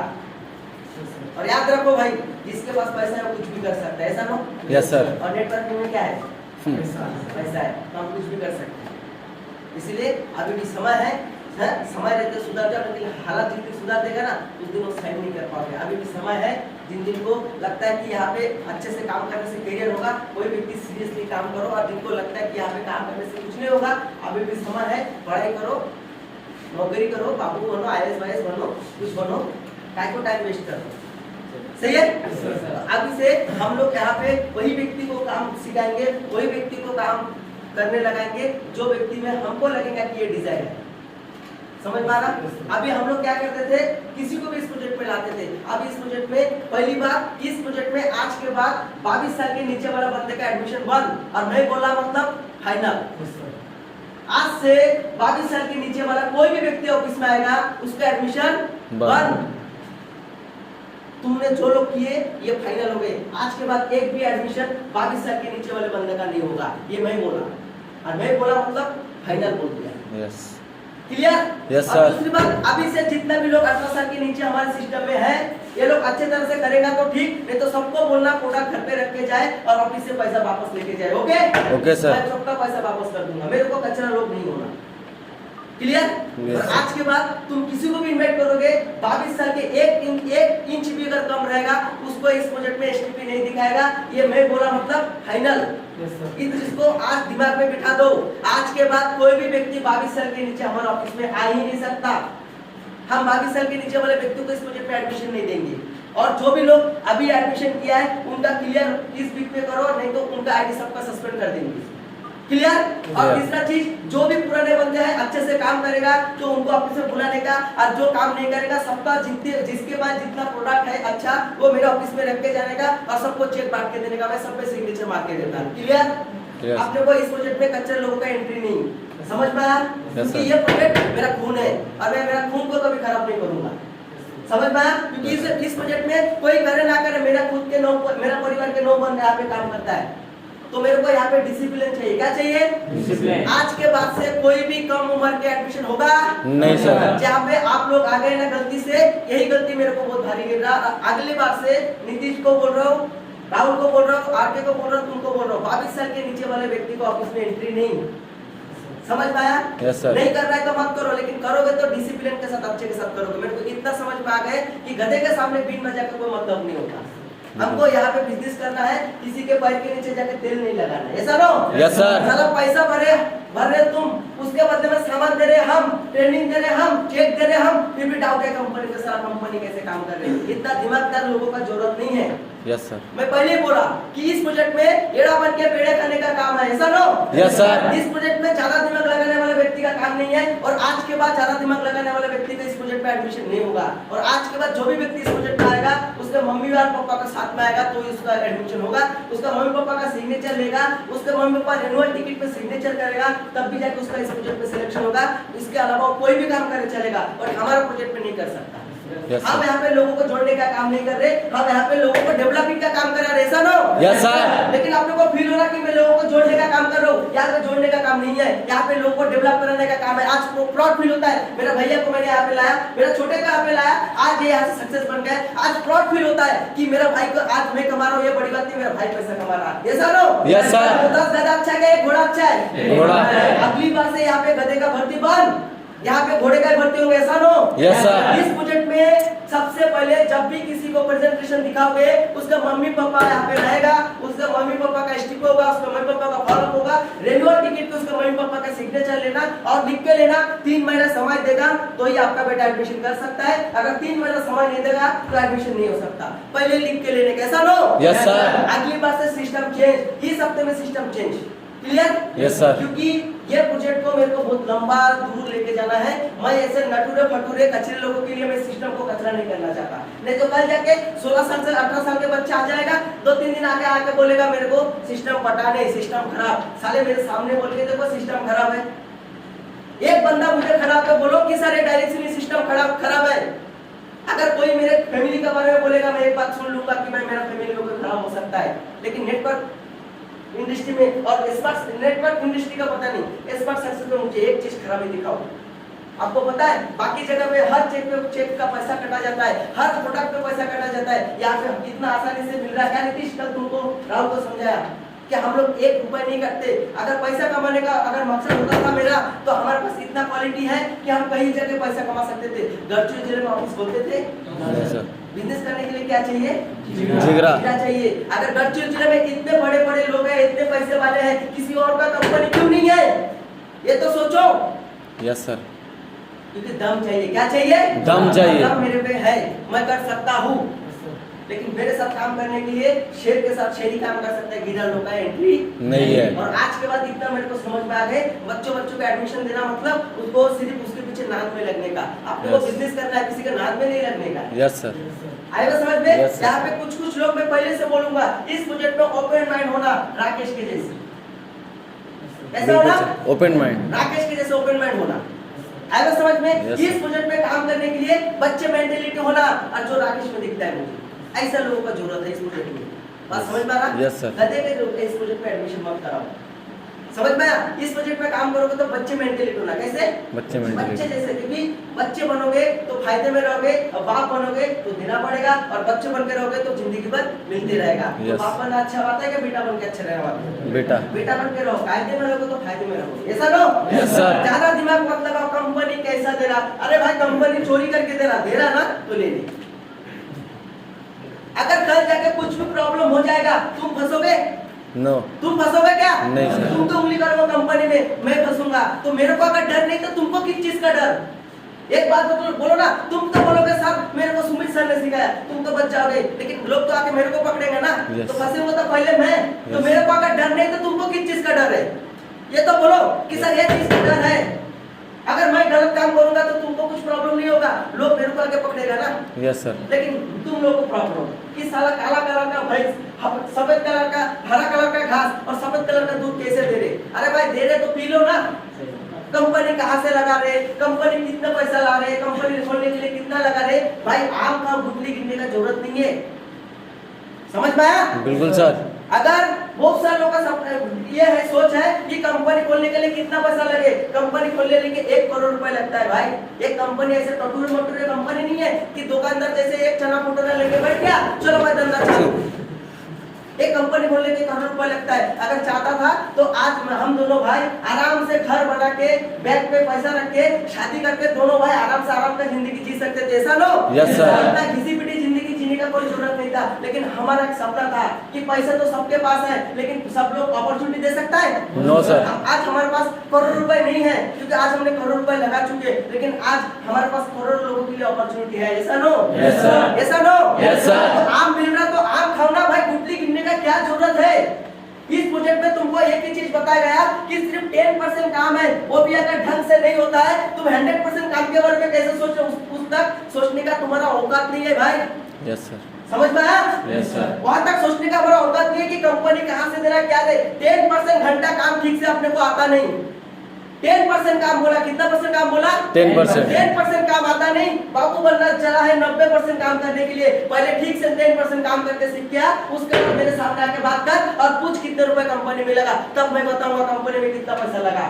और याद रखो भाई, जिसके पास पैसा है वो कुछ भी कर सकता है, ऐसा नो? Yes sir. और नेटवर्किंग में क्या है? पैसा है, तो हम कुछ भी कर सकते हैं। इसलिए अभी भी समय है, समय रहते सुधार जाओ, लेकिन हालात जिस दिन सुधार देगा ना उस दिन वो साइन नहीं कर पाओगे। अभी भी समय है। जिन को लगता है कि यहाँ पे अच्छे से काम करने से करियर होगा, कोई व्यक्ति सीरियसली काम करो। और जिनको लगता है कि यहाँ पे काम करने से कुछ नहीं होगा, अभी भी समय है। पढ़ाई करो, नौकरी करो, बाबू बनो, IAS बनो, कुछ बनो, काय को टाइम वेस्ट करो। सही है? अभी से हम लोग यहाँ पे वही व्यक्ति को काम सिखाएंगे, वही व्यक्ति को काम करने लगाएंगे जो व्यक्ति में हमको लगेगा कि ये डिजाइन है। समझ में आ रहा? अभी हम लोग क्या करते थे, किसी को भी इस प्रोजेक्ट में लाते थे। अब इस प्रोजेक्ट में पहली बार इस प्रोजेक्ट में आज के बाद 22 साल के नीचे वाला बंदे का एडमिशन बंद। और नहीं बोला मतलब फाइनल। आज से 22 साल के नीचे वाला कोई भी व्यक्ति ऑफिस में आएगा उसका एडमिशन बंद। तुमने जो लोग किए ये फाइनल हो गए। आज के बाद एक भी एडमिशन 22 साल के नीचे वाले बंदे का नहीं होगा। ये मैं बोला, और मैं बोला मतलब फाइनल बोल दिया। यस। क्लियर? Yes, और sir. दूसरी बात, अभी से जितना भी लोग 18 साल के नीचे हमारे सिस्टम में है, ये लोग अच्छे तरह से करेगा तो ठीक, नहीं तो सबको बोलना प्रोडक्ट घर पे रख के जाए और ऑफिस से पैसा वापस लेके जाए। Okay okay sir. मैं सबका पैसा वापस कर दूंगा, मेरे को कचरा लोग नहीं होना। क्लियर? Yes, और sir. आज के बाद तुम किसी को भी इन्वाइट करोगे, 22 साल के एक इंच भी अगर कम रहेगा उसको इस प्रोजेक्ट में एसटीपी नहीं दिखाएगा। ये मैं बोला मतलब फाइनल। इस चीज को आज दिमाग में बिठा दो। आज के बाद कोई भी व्यक्ति 22 साल के नीचे हमारे ऑफिस में आ ही नहीं सकता। हम 22 साल के नीचे वाले व्यक्ति को इस प्रोजेक्ट में एडमिशन नहीं देंगे। और जो भी लोग अभी एडमिशन किया है उनका क्लियर इस वीक में करो, नहीं तो उनका आईडी सबका सस्पेंड कर देंगे। क्लियर? और तीसरा चीज, जो भी पुराने बंदे हैं अच्छे से काम करेगा तो उनको ऑफिस में बुलाने का, और जो काम नहीं करेगा सबका जिसके पास जितना प्रोडक्ट है अच्छा वो मेरे ऑफिस में रख के जाने का और सबको चेक बांट के देने का। मैं सब पे सिग्नेचर मार के देता हूं। क्लियर? Yes. आपने को इस प्रोजेक्ट में कच्चे लोगों का एंट्री नहीं, समझ में आया? क्योंकि ये प्रोजेक्ट मेरा खून है और मैं मेरा खून को कभी खराब नहीं करूंगा। समझ में आया? क्योंकि इस प्रोजेक्ट में कोई करे ना करे, मेरा खुद के 9 मेरा परिवार के 9 बंदे यहाँ पे काम करता है, तो मेरे को यहाँ पे डिसिप्लिन चाहिए। क्या चाहिए? डिसिप्लिन। आज के बाद से कोई भी कम उम्र के एडमिशन होगा नहीं सर। जहाँ पे आप लोग आ गए ना गलती से, यही गलती मेरे को बहुत भारी गिर रहा। अगली बार से नीतीश को बोल रहा हूँ, राहुल को बोल रहा हूँ, आरके को बोल रहा हूँ, तुमको बोल रहा हूँ, 22 साल के नीचे वाले व्यक्ति को ऑफिस में एंट्री नहीं। समझ में आया? Yes, sir. नहीं कर रहा है तो मत करो, लेकिन करोगे तो डिसिप्लिन के साथ, अच्छे के साथ करोगे। मेरे को इतना समझ में आ गया कि गधे के सामने बीन बजा के कोई मतलब नहीं होता। हमको यहाँ पे बिजनेस करना है, किसी के पैर के नीचे जाके तेल नहीं लगाना है। ऐसा नो? Yes, sir. साला पैसा भर रहे तुम, उसके बदले में सामान दे रहे हम, ट्रेनिंग दे रहे हम, चेक दे रहे हम, फिर भी डाउट है कंपनी पे, सारा कंपनी कैसे काम कर रही है। इतना दिमागदार लोगों का जरूरत नहीं है। Yes sir. मैं पहले ही बोला कि इस प्रोजेक्ट में एड़ा बन के पेड़े खाने का काम है। ऐसा नो? Yes sir. इस प्रोजेक्ट में ज्यादा दिमाग लगाने वाले व्यक्ति का काम नहीं है, और आज के बाद ज्यादा दिमाग लगाने वाले व्यक्ति का इस प्रोजेक्ट में एडमिशन नहीं होगा। और आज के बाद जो भी व्यक्ति इस प्रोजेक्ट में आएगा उसके मम्मी और पापा का साथ में आएगा तो उसका एडमिशन होगा, उसका मम्मी पापा का सिग्नेचर लेगा, उसके मम्मी पापा रिन्यूअल टिकट पे सिग्नेचर करेगा, तब भी जाके उसका इस प्रोजेक्ट में सिलेक्शन होगा। इसके अलावा कोई भी काम करे चलेगा, और हमारा प्रोजेक्ट में नहीं कर सकता। हम यहाँ पे लोगों को जोड़ने का काम नहीं कर रहे, हम यहाँ पे लोगों को डेवलपिंग का काम कर रहे हैं। ऐसा ना? Yes sir. लेकिन आप लोगों को फील हो रहा कि मैं लोगों को जोड़ने का काम कर रहा हूँ। यहाँ पे जोड़ने का काम नहीं है, यहाँ पे लोगों को डेवलप कराने का काम है। आज प्राउड फील होता है, मेरा भैया को मैंने यहाँ पे लाया, मेरा छोटे को यहाँ पे लाया, आज ये यहाँ से सक्सेस बन गए। आज प्राउड फील होता है कि मेरा भाई को आज मैं कमा रहा हूँ, ये बड़ी बात नहीं, मेरा भाई पैसा कमा रहा है। ऐसा ना? Yes sir. 10 गधा अच्छा है, एक घोड़ा अच्छा है? घोड़ा। अगली बार से यहाँ पे गधे का भर्ती बंद, यहाँ पे घोड़े का भर्ती होंगे। ऐसा नो? Yes sir. इस प्रोजेक्ट में सबसे पहले जब भी किसी को प्रेजेंटेशन दिखाओगे, उसका मम्मी पापा यहाँ पे रहेगा, उसका मम्मी पापा का स्टिक होगा, उसका मम्मी पापा का फॉर्म होगा, रेन्युअल टिकट पे उसका मम्मी पापा का सिग्नेचर लेना और लिख के लेना। 3 महीना समय देगा तो ही आपका बेटा एडमिशन कर सकता है। अगर 3 महीना समय नहीं देगा तो एडमिशन नहीं हो सकता। पहले लिख के लेने का। ऐसा नो? Yes sir. अगली बार से सिस्टम चेंज, इस हफ्ते में system change. Clear? Yes sir. क्योंकि ये प्रोजेक्ट को मेरे को बहुत लंबा दूर लेके जाना है। मैं ऐसे नटूरे फटूरे कचरे लोगों के लिए मैं सिस्टम को कचरा नहीं करना चाहता। नहीं तो कल जाके 16 साल से 18 साल के बच्चा आ जाएगा, 2-3 दिन आके बोलेगा मेरे को सिस्टम पता नहीं, सिस्टम खराब। साले मेरे सामने बोल के देखो सिस्टम खराब है। एक बंदा मुझे खराब है बोलो कि सर डायरेक्टली सिस्टम खराब है। अगर कोई मेरे फैमिली के बारे में बोलेगा, मैं एक बात सुन लूंगा कि भाई मेरा फैमिली में कोई खराब हो सकता है, लेकिन नेटवर्क इंडस्ट्री में और स्मार्ट नेटवर्क इंडस्ट्री का पता नहीं। स्मार्ट सक्सेस में मुझे एक चीज खराबी दिखाओ। आपको पता है बाकी जगह पे हर चेक का पैसा कटा जाता है, हर प्रोडक्ट पे पैसा कटा जाता है, यहाँ पे इतना आसानी से मिल रहा है। क्या नीतीश कल तुमको राहुल को समझाया कि हम लोग 1 रुपया नहीं करते। अगर पैसा कमाने का अगर मकसद होता था मेरा, तो हमारे पास इतना क्वालिटी है कि हम कहीं जगह पैसा कमा सकते थे। गढ़चिरौली जिले में ऑफिस बोलते थे, बिजनेस करने के लिए क्या चाहिए? जिगरा चाहिए। अगर गढ़चिरौली जिले में इतने बड़े बड़े लोग हैं, इतने पैसे वाले हैं, किसी और का कंपनी क्यों नहीं है? ये तो सोचो। Yes sir. क्योंकि दम चाहिए। क्या चाहिए? दम चाहिए। दम मेरे पे है, मैं कर सकता हूँ। लेकिन मेरे साथ काम करने के लिए शेर के साथ शेर ही काम कर सकता है, गिरा लोग का एंट्री नहीं है। और आज के बाद इतना मेरे को समझ में आ गए, बच्चों को एडमिशन देना मतलब उसको सिर्फ उसके पीछे नाद में लगने का। आपको वो बिजनेस करना है, किसी का नाद में नहीं लगने का। Yes sir. आएगा समझ में? Yes, यहाँ पे कुछ लोग मैं पहले से बोलूंगा, इस प्रोजेक्ट में ओपन माइंड होना, राकेश के जैसे। कैसा होना? Open mind. राकेश के जैसे ओपन माइंड होना। आएगा समझ में? Yes, इस प्रोजेक्ट में काम करने के लिए बच्चे मेंटेलिटी होना, और जो राकेश में दिखता है मुझे ऐसा लोगों का जरूरत है इस प्रोजेक्ट में। बात समझ में आ रहा? Yes sir. गधे के लोग इस प्रोजेक्ट में एडमिशन मत कराओ। समझ में आया? इस प्रोजेक्ट में काम करोगे तो बच्चे मेंटेलिटी होना, कैसे बच्चे बच्चे मेंटेलिटी जैसे, क्योंकि बच्चे बनोगे तो फायदे में रहोगे, और बाप बनोगे तो देना पड़ेगा, और बच्चे बन के रहोगे तो जिंदगी भर मिलते रहेगा। तो Yes. बाप बनना अच्छा बात है कि बेटा बन के अच्छा रहेगा? बेटा बेटा बन के रहो, कायदे में रहोगे तो फायदे में रहोगे, ऐसा नो? Yes, sir. ज्यादा दिमाग मत लगाओ, कंपनी कैसा दे रहा, अरे भाई कंपनी चोरी करके दे रहा ना तो ले ले। अगर कल जाके कुछ भी प्रॉब्लम हो जाएगा तुम फंसोगे? नो तुम फंसोगे क्या? नहीं सर। तुम तो उंगली करोगे कंपनी में, मैं फंसूंगा, तो मेरे को अगर डर नहीं तो तुमको किस चीज का डर? एक बात तो बोलो ना, तुम तो बोलोगे सर मेरे को सुमित सर ने सिखाया, तुम तो बच जाओगे, लेकिन लोग तो आके मेरे को पकड़ेंगे ना। Yes. तो फंसे हो तो पहले मैं, तो Yes. मेरे को अगर डर नहीं तो तुमको किस चीज का डर है? ये तो बोलो कि सर ये चीज का डर है। अगर मैं गलत काम करूंगा तो तुमको कुछ प्रॉब्लम नहीं होगा, लोग मेरे को आके पकड़ेगा ना। Yes sir. लेकिन तुम लोगों को प्रॉब्लम कि साला काला कलर का भैंस, सफेद कलर का, हरा कलर का घास और सफेद कलर का दूध कैसे दे रहे? अरे भाई दे रहे तो पी लो ना। कंपनी कहाँ से लगा रहे, कंपनी कितना पैसा ला रहे, कंपनी खोलने के लिए कितना लगा रहे? भाई आम का गुठली गिनने का जरूरत नहीं है, समझ में आया? बिल्कुल सर। अगर बहुत सारे लोगों का ये है सोच है कि कंपनी खोलने के लिए कितना पैसा लगे, कंपनी खोलने के लिए 1 करोड़ रुपए लगता है। भाई एक कंपनी ऐसे टटूरे मटूरे कंपनी नहीं है कि दुकानदार जैसे एक चना फुटोरा लेके बैठ गया चलो भाई धंधा चालू। एक कंपनी खोलने के 1 करोड़ रुपए लगता है। अगर चाहता था तो आज हम दोनों भाई आराम से घर बना के बैंक पे पैसा रख के शादी करके दोनों भाई आराम से जिंदगी जी सकते थे, ऐसा नो? Yes sir. घिसी पिटी जिंदगी जीने का कोई जरूरत नहीं था, लेकिन हमारा एक सपना था कि पैसा तो सबके पास है, लेकिन सब लोग अपॉर्चुनिटी दे सकता है? No sir. आज हमारे पास करोड़ रुपए नहीं है क्योंकि आज हमने करोड़ रुपए लगा चुके, लेकिन आज हमारे पास करोड़ लोगों के लिए अपॉर्चुनिटी है, ऐसा नो? Yes sir. ऐसा नो? Yes sir. आम मिल रहा तो आम खाओ ना भाई, गुठली गिनने का क्या जरूरत है? इस प्रोजेक्ट में तुमको एक ही चीज बताया गया कि सिर्फ 10% काम है, वो भी अगर ढंग से नहीं होता है तुम 100% काम के बारे में कैसे सोचो? उस तक सोचने का तुम्हारा औकात नहीं है भाई। Yes sir. समझ में आया? Yes sir. वहां तक सोचने का हमारा औकात नहीं है कि कंपनी कहां से दे रहा है, क्या दे। 10% घंटा काम ठीक से अपने को आता नहीं। 10% काम बोला, कितना परसेंट काम बोला? 10%। 10% काम आता नहीं। बाबू बनना चला है 90% काम करने के लिए, पहले ठीक से 10% काम करके सीख गया, उसके बाद मेरे सामने आके बात कर और पूछ कितने रुपए कंपनी में लगा, तब मैं बताऊंगा कंपनी में कितना पैसा लगा।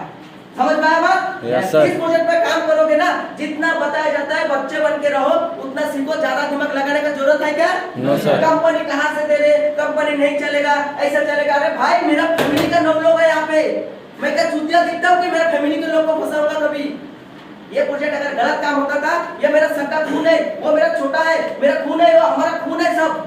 समझ में आया बात? Yes sir. इस प्रोजेक्ट पे काम करोगे ना, जितना बताया जाता है बच्चे बन के रहो, उतना सीखो, ज्यादा दिमाग लगाने का जरूरत है क्या? No sir. कंपनी कहां से दे रहे, कंपनी नहीं चलेगा, ऐसा चलेगा। अरे भाई मेरा फैमिली का 9 लोग है यहाँ पे, मैं क्या चूतिया दिखता हूँ कि मेरा फैमिली के लोग को फंसाऊंगा कभी? ये प्रोजेक्ट अगर गलत काम होता था, ये मेरा सबका खून है, वो मेरा छोटा है, मेरा खून है, वो हमारा खून है सब।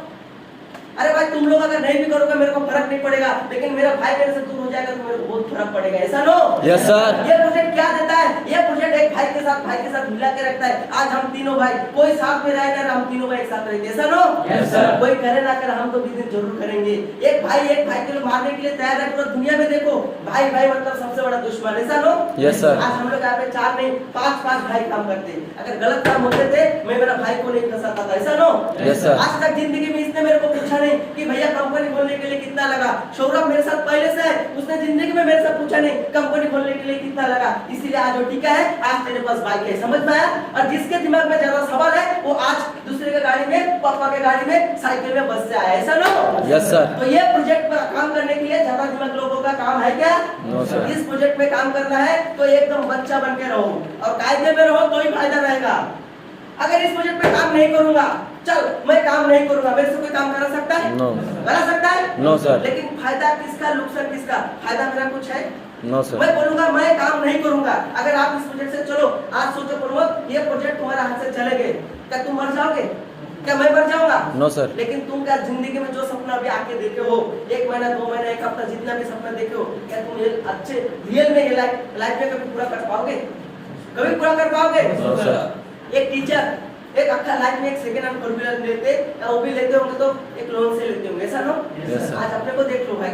अरे भाई तुम लोग अगर नहीं भी करोगे मेरे को फर्क नहीं पड़ेगा, लेकिन मेरा भाई मेरे से दूर हो जाएगा तो मेरे को बहुत फर्क पड़ेगा, ऐसा नो? Yes sir. ये प्रोजेक्ट क्या देता है? ये प्रोजेक्ट एक भाई के साथ मिला के रखता है। आज हम तीनों भाई, कोई साथ में रहे ना, हम तीनों भाई एक साथ रहेंगे, ऐसा नो? Yes sir. कोई करे ना करे, हम तो बिजनेस जरूर करेंगे। एक भाई के लिए मारने के लिए तैयार है, पूरा दुनिया में देखो भाई मतलब सबसे बड़ा दुश्मन, ऐसा नो? Yes sir. आज हम लोग यहाँ पे 4 नहीं 5 भाई काम करते हैं। अगर गलत काम होते थे मैं मेरा भाई को नहीं फंसाता था, ऐसा नो? Yes sir. आज तक जिंदगी में इसने मेरे को पूछा नहीं कि भैया कंपनी खोलने के लिए कितना लगा। सौरभ मेरे साथ पहले से है, उसने जिंदगी में मेरे से पूछा नहीं कंपनी खोलने के लिए कितना लगा, इसीलिए आज वो टीका है, आज तेरे पास बाइक है, समझ में आया? और जिसके दिमाग में ज्यादा सवाल है वो आज दूसरे के गाड़ी में, पापा के गाड़ी में, साइकिल में बस से आया, ऐसा नो? Yes sir. तो ये प्रोजेक्ट पर काम करने के लिए ज्यादा दिमाग लोगों का काम है क्या? No sir. इस प्रोजेक्ट में काम करना है तो एकदम बच्चा बन के रहो और कायदे में रहो तो ही फायदा रहेगा। अगर इस प्रोजेक्ट पे काम नहीं करूंगा, चल मैं काम नहीं करूंगा, मेरे से कोई काम करा सकता है? नो। करा सकता है? No sir. लेकिन फायदा किसका, नुकसान किसका? फायदा मेरा कुछ है? No sir. मैं बोलूंगा मैं काम नहीं करूंगा। अगर आप इस प्रोजेक्ट से चलो, आज सोचो प्रमोद ये प्रोजेक्ट तुम्हारे हाथ से चले गए, क्या तुम मर जाओगे? क्या मैं मर जाऊंगा? No sir. लेकिन तुम क्या जिंदगी में जो सपना अभी आके देखे हो, 1 महीना 2 महीना 1 हफ्ता जितना भी सपना देखे हो, क्या तुम ये अच्छे रियल में लाइफ में कभी पूरा कर पाओगे? कभी पूरा कर पाओगे? No sir. एक टीचर एक अक्खा लाइफ में एक सेकंड हैंड फोर व्हीलर लेते, या वो भी लेते होंगे तो एक लोन से लेते होंगे, ऐसा नो? आज अपने को देख लो भाई,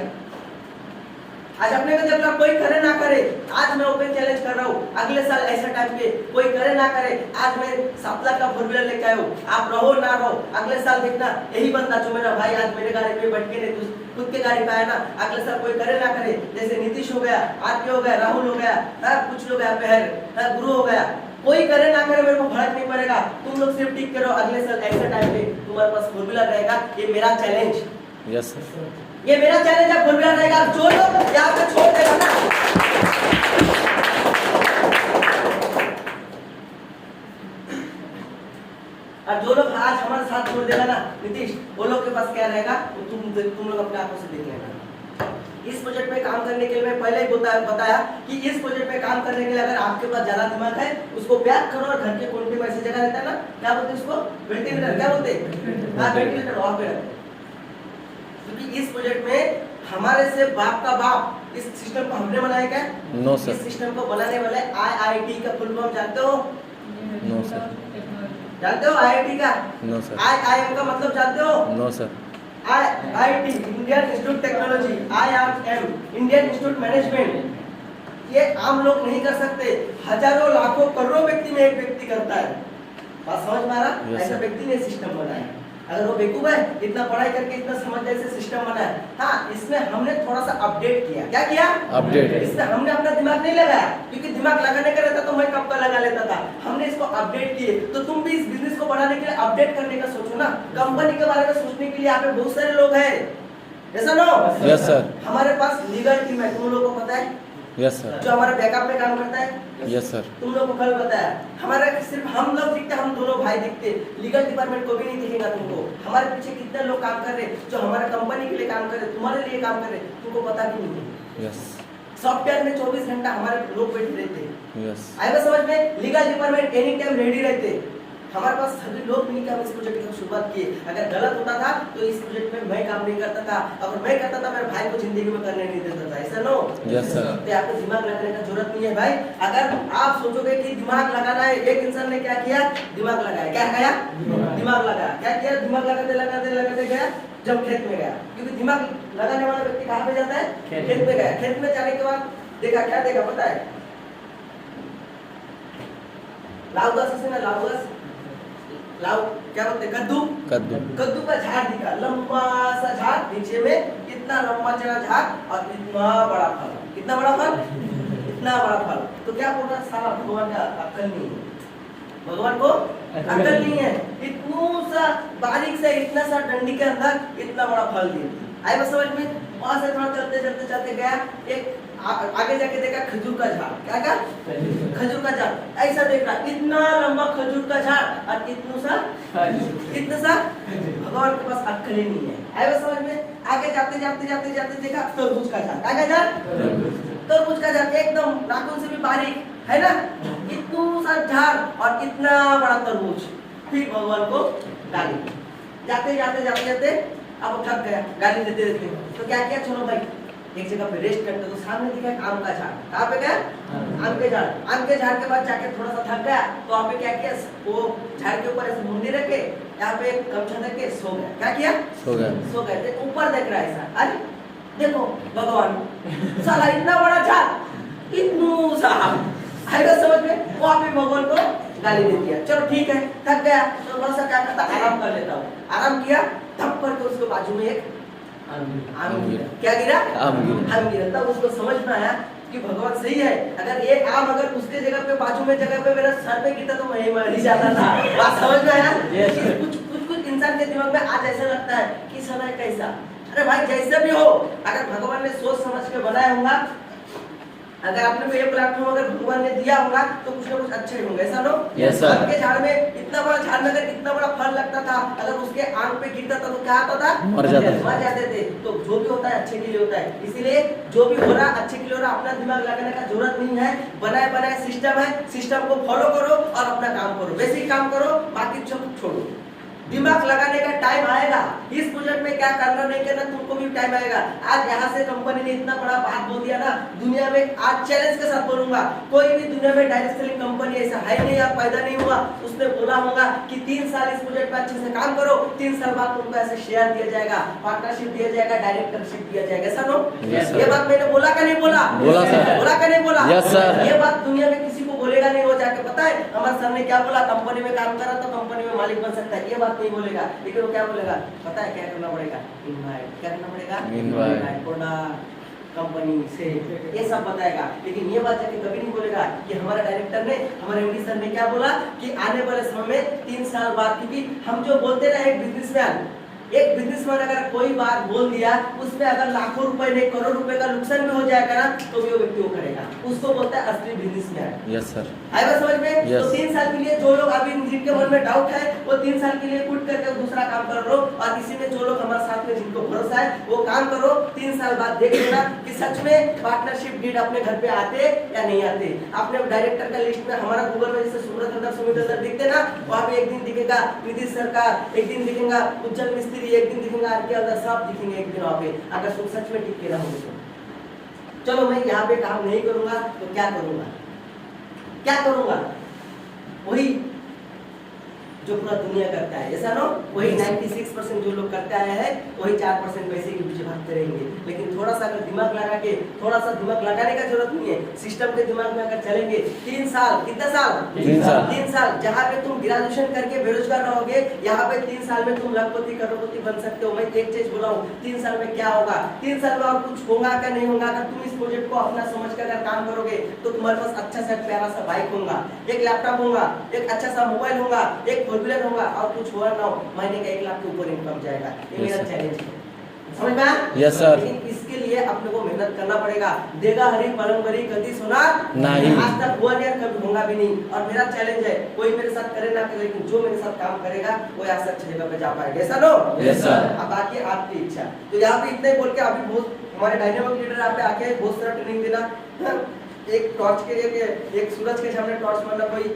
आज अपने को देख लो, कोई करे ना करे, आज मैं ओपन चैलेंज कर रहा हूँ, अगले साल ऐसा टाइम पे कोई करे ना करे, आज मैं 7 लाख का फोर व्हीलर लेके आया हूँ, आप रहो ना रहो, अगले साल देखना यही बंदा जो मेरा भाई आज मेरे गाड़ी पे बैठ के नहीं खुद के गाड़ी पे आया ना, अगले साल कोई करे ना करे, जैसे नीतीश हो गया, आरके हो गया, राहुल हो गया, कुछ लोग यहाँ पे है, गुरु हो गया, कोई करे ना करे मेरे को फर्क नहीं पड़ेगा, तुम लोग सिर्फ टिक करो, अगले साल ऐसा टाइम पे तुम्हारे पास फोर व्हीलर रहेगा। ये मेरा चैलेंज, यस सर। ये मेरा चैलेंज है, फोर व्हीलर रहेगा, जो लोग यहाँ पे छोड़ देगा ना और जो लोग आज हमारे साथ छोड़ देगा ना नीतीश, वो लोग के पास क्या रहेगा तुम लोग अपने आंखों से देख लेना। इस प्रोजेक्ट पे काम करने के लिए मैं पहले ही बताया कि इस प्रोजेक्ट पे काम करने के लिए अगर आपके पास ज्यादा दिमाग है उसको पैक करो और घर के कोने में ऐसी जगह रहता है ना, क्या बोलते हैं उसको, वेंटिलेटर, क्या बोलते हैं, हाँ वेंटिलेटर वहां पे रखते हैं। क्योंकि इस प्रोजेक्ट में हमारे से बाप का बाप इस सिस्टम को हमने बनाया क्या? No sir. इस सिस्टम को बनाने वाले IIT का फुल फॉर्म जानते हो? No sir. जानते हो IIT का? No sir. IIM का मतलब जानते हो? No sir. IIT Indian Institute Technology, IIM Indian Institute Management, ये आम लोग नहीं कर सकते, हजारों लाखों करोड़ों व्यक्ति में एक व्यक्ति करता है। बात समझ में आ रहा? Yes, ऐसा sir. व्यक्ति ने सिस्टम बनाया। अगर वो बेवकूफ है, इतना पढ़ाई करके इतना समझदारी से सिस्टम बनाया, हाँ इसमें हमने थोड़ा सा अपडेट किया। क्या किया? अपडेट। इसमें हमने अपना दिमाग नहीं लगाया, क्योंकि दिमाग लगाने का रहता तो मैं कब का लगा लेता था। हमने इसको अपडेट किए, तो तुम भी इस बिजनेस को बढ़ाने के लिए अपडेट करने का सोचो ना। कंपनी के बारे में सोचने के लिए यहाँ पे बहुत सारे लोग हैं, ऐसा नो? Yes sir. हमारे पास लीगल टीम है, तुम लोगों को पता है, यस सर। जो हमारे बैकअप में काम करता है। Yes sir. तुम लोग को कल बताया, हमारा सिर्फ हम लोग दिखते, हम दोनों भाई दिखते, लीगल डिपार्टमेंट को भी नहीं दिखेगा तुमको। हमारे पीछे कितने लोग काम कर रहे, जो हमारे कंपनी के लिए काम कर रहे, तुम्हारे लिए काम कर रहे, तुमको पता भी नहीं है। यस। सॉफ्टवेयर में 24 घंटा हमारे लोग बैठे रहते हैं। यस। आएगा समझ में? Legal department any time ready रहते। हमारे पास सभी लोग मिलकर हम इस प्रोजेक्ट की शुरुआत किए। अगर गलत होता था तो इस प्रोजेक्ट में मैं काम नहीं करता था, अगर मैं करता था मेरे भाई को जिंदगी में करने नहीं देता था, ऐसा नो? Yes sir. तो आपको दिमाग लगाने का जरूरत नहीं है भाई। अगर आप सोचोगे कि दिमाग लगाना है, एक इंसान ने क्या किया? दिमाग लगाया। क्या किया? दिमाग लगाया। क्या किया? दिमाग लगाते लगाते लगाते गया, जब खेत में गया, क्योंकि दिमाग लगाने वाला व्यक्ति कहाँ पे जाता है? खेत में गया। खेत में जाने के बाद देखा, क्या देखा पता है? लाउदास से ना, लाउदास, लाउ क्या बोलते हैं, कद्दू। कद्दू। कद्दू का झाड़ दिखा, लंबा सा झाड़, नीचे में इतना लंबा चला झाड़ और इतना बड़ा फल। कितना बड़ा फल? इतना बड़ा फल। तो क्या बोल रहा, साला भगवान का अक्ल नहीं है, भगवान को अक्ल नहीं है, इतना सा बारीक से इतना सा डंडी के अंदर इतना बड़ा फल दिया। आई बस समझ में? वहां से थोड़ा चलते चलते चलते गया, एक आगे जाके देखा खजूर का झाड़। क्या का? खजूर का झाड़। ऐसा देख रहा, इतना लंबा खजूर का झाड़ और इतना सा, भगवान के पास अक्ल ही नहीं है। आई बस समझ में? आगे जाते जाते जाते जाते देखा तरबूज का झाड़। क्या झाड़? तरबूज का झाड़, एकदम नाखून से भी बारीक है ना, इतना सा झाड़ और इतना बड़ा तरबूज। फिर भगवान को गाली, जाते जाते जाते जाते अब थक गया गाली देते देते, तो क्या किया, चलो भाई एक जगह पे रेस्ट करते। तो सामने दिखा एक आम का झाड़। कहाँ पे गया? आम के झाड़। आम के झाड़ के बाद जाके थोड़ा सा थक गया, तो वहाँ पे क्या किया, वो झाड़ के ऊपर ऐसे मुंडी रखे, यहाँ पे एक गमछा रख के सो गया। क्या किया? सो गया। सो गए। ऊपर देख रहा है ऐसा, अरे देखो भगवान, साला इतना बड़ा झाड़, इतना सा, आएगा समझ में? वहाँ पे भगवान को गाली दे दिया। चलो ठीक है, थक गया तो थोड़ा सा क्या करता, आराम कर लेता हूँ। आराम किया, थप करके उसके बाजू में एक आम गिरा। क्या गिरा? आम गिरा। आम गिरा। तब उसको समझ में आया कि भगवान सही है, अगर ये आम अगर उसके जगह पे बाजू में जगह पे मेरा सर पे गिरता तो मैं मर ही जाता था। बात समझ में आया? कुछ इंसान के दिमाग में आज ऐसा लगता है कि साला कैसा, अरे भाई जैसे भी हो, अगर भगवान ने सोच समझ के बनाया होगा, अगर आपने को ये प्लेटफॉर्म अगर भगवान ने दिया होगा तो कुछ ना कुछ अच्छे होंगे, ऐसा नो? Yes sir. आम के झाड़ में इतना बड़ा झाड़ में अगर इतना बड़ा फल लगता था, अगर उसके आम पे गिरता था तो क्या होता था? मर जाता था। मर जाते थे। तो जो भी होता है अच्छे के लिए होता है, इसीलिए जो भी हो रहा अच्छे के लिए हो रहा, अपना दिमाग लगाने का जरूरत नहीं है। बनाए बनाए सिस्टम है, सिस्टम को फॉलो करो और अपना काम करो, बेसिक काम करो, बाकी सब छोड़ो। दिमाग लगाने का टाइम आएगा, इस प्रोजेक्ट में क्या करना नहीं करना तुमको भी टाइम आएगा। आज यहाँ से कंपनी ने इतना बड़ा बात बोल दिया ना, दुनिया में आज चैलेंज के साथ बोलूंगा, कोई भी दुनिया में डायरेक्ट सेलिंग कंपनी ऐसा है नहीं या पैदा नहीं हुआ, उसने बोला होगा कि 3 साल इस प्रोजेक्ट पे अच्छे से काम करो, 3 साल बाद तुमको ऐसे शेयर दिया जाएगा, पार्टनरशिप दिया जाएगा, डायरेक्टरशिप दिया जाएगा, ऐसा नो? ये बात मैंने बोला का नहीं बोला? बोला सर। बोला का नहीं बोला? Yes sir. ये बात दुनिया में किसी को बोलेगा नहीं। वो जाके पता है हमारे सर ने क्या बोला, कंपनी में काम करा तो कंपनी में मालिक बन सकता है, ये बात नहीं बोलेगा। लेकिन वो क्या बोलेगा पता है, क्या करना पड़ेगा? इनवाइट। क्या करना पड़ेगा? इनवाइट प्रोडक्ट कंपनी से, ये सब बताएगा। लेकिन ये बात जाके कभी नहीं बोलेगा कि हमारा डायरेक्टर ने, हमारे एमडी सर ने क्या बोला कि आने वाले समय में 3 साल बाद, क्योंकि हम जो बोलते ना एक बिजनेसमैन एक बिजनेसमैन अगर कोई बात बोल दिया, उसमें अगर लाखों रुपए नहीं करोड़ रुपए का नुकसान भी हो जाएगा ना, तो भी वो व्यक्ति वो करेगा। उसको बोलता है असली बिजनेसमैन। Yes sir. आया बात समझ में? Yes. तो 3 साल के लिए जो लोग अभी जिनके मन में डाउट है, वो 3 साल के लिए क्विट करके दूसरा काम कर लो, और इसी में जो लोग हमारे साथ में जिनको भरोसा है वो काम करो। 3 साल बाद देख लेना कि सच में पार्टनरशिप डीड अपने घर पे आते या नहीं आते। आपने डायरेक्टर का लिस्ट में हमारा गूगल में जैसे सुमित अंदर दिखते ना, वहाँ पे एक दिन दिखेगा नीतीश सरकार, एक दिन दिखेगा उज्जवल मिस्त्री, एक दिन दिखेगा आर के अंदर, सब दिखेंगे एक दिन वहाँ पे, अगर तुम सच में टिक के रहोगे तो। चलो मैं यहाँ पे काम नहीं करूंगा तो क्या करूंगा? क्या करूंगा? वही जो पूरा दुनिया करता है, ऐसा ना? वही 96% जो लोग करते आए हैं, वही 4% पैसे के पीछे भागते रहेंगे। लेकिन थोड़ा सा अगर दिमाग लगा के, थोड़ा सा दिमाग लगाने का जरूरत नहीं है, सिस्टम के दिमाग में अगर चलेंगे 3 साल, कितना साल? 3 साल। जहाँ पे तुम ग्रेजुएशन करके बेरोजगार रहोगे, यहाँ पे 3 साल में तुम लाखपति करोड़पति बन सकते हो। मैं एक चीज बोला हूँ, 3 साल में क्या होगा? 3 साल में और कुछ होगा क्या नहीं होगा? अगर तुम इस प्रोजेक्ट को अपना समझ कर अगर काम करोगे, तो तुम्हारे पास अच्छा सा प्यारा सा बाइक होगा, एक लैपटॉप होगा, एक अच्छा सा मोबाइल होगा, एक फोर होगा, और कुछ हुआ ना हो, महीने का 1 लाख के ऊपर इनकम जाएगा। ये मेरा चैलेंज है, समझ में आया? Yes sir. लेकिन इसके लिए अपने को मेहनत करना पड़ेगा। देगा हरी पलंग भरी कदी सुना नहीं, आज तक हुआ नहीं, कभी होगा भी नहीं। और मेरा चैलेंज है, कोई मेरे साथ करे ना करे, लेकिन जो मेरे साथ काम करेगा वो ऐसा अच्छी जगह पे जा पाएगा। ऐसा नो? Yes sir. अब बाकी आपकी इच्छा। तो यहाँ पे इतने बोल के अभी बहुत हमारे डायनामिक लीडर यहाँ पे आके बहुत सारा ट्रेनिंग देना। एक टॉर्च के एक सूरज के सामने टॉर्च मारना कोई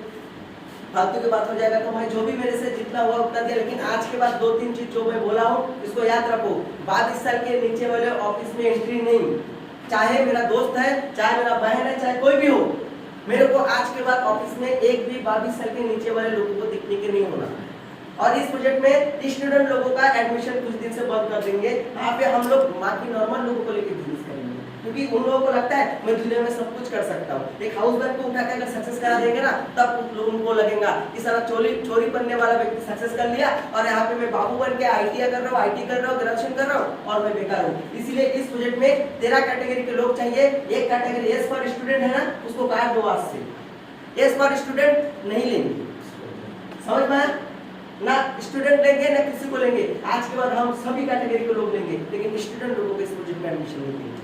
फालतू की बात हो जाएगा। तो मैं जो भी मेरे से जितना हुआ उतना दिया, लेकिन आज के बाद 2-3 चीज जो मैं बोला हूँ इसको याद रखो। 22 साल के नीचे वाले ऑफिस में एंट्री नहीं, चाहे मेरा दोस्त है, चाहे मेरा बहन है, चाहे कोई भी हो, मेरे को आज के बाद ऑफिस में एक भी 22 साल के नीचे वाले लोगों को दिखने के नहीं होना। और इस प्रोजेक्ट में स्टूडेंट लोगों का एडमिशन कुछ दिन से बंद कर देंगे। यहाँ पे हम लोग बाकी नॉर्मल लोगों को लेकर बिजनेस करेंगे, क्योंकि उन लोगों को लगता है मैं दुनिया में सब कुछ कर सकता हूँ। एक हाउस वाइफ को उठा के अगर सक्सेस करा देंगे ना, तब उनको लगेगा कि सारा चोरी बनने वाला व्यक्ति सक्सेस कर लिया, और यहाँ पे मैं बाबू बन के आईटी कर रहा हूँ, ग्रेजुएशन कर रहा हूँ, और मैं बेकार हूँ। इसीलिए इस प्रोजेक्ट में 13 कैटेगरी के लोग चाहिए। एक कैटेगरी एस फॉर स्टूडेंट है ना, उसको काट दो आज से। एस फॉर स्टूडेंट नहीं लेंगे, समझ में? ना स्टूडेंट लेंगे ना किसी को लेंगे। आज के बाद हम सभी कैटेगरी के लोग लेंगे, लेकिन स्टूडेंट लोगों को इस प्रोजेक्ट में एडमिशन नहीं देंगे।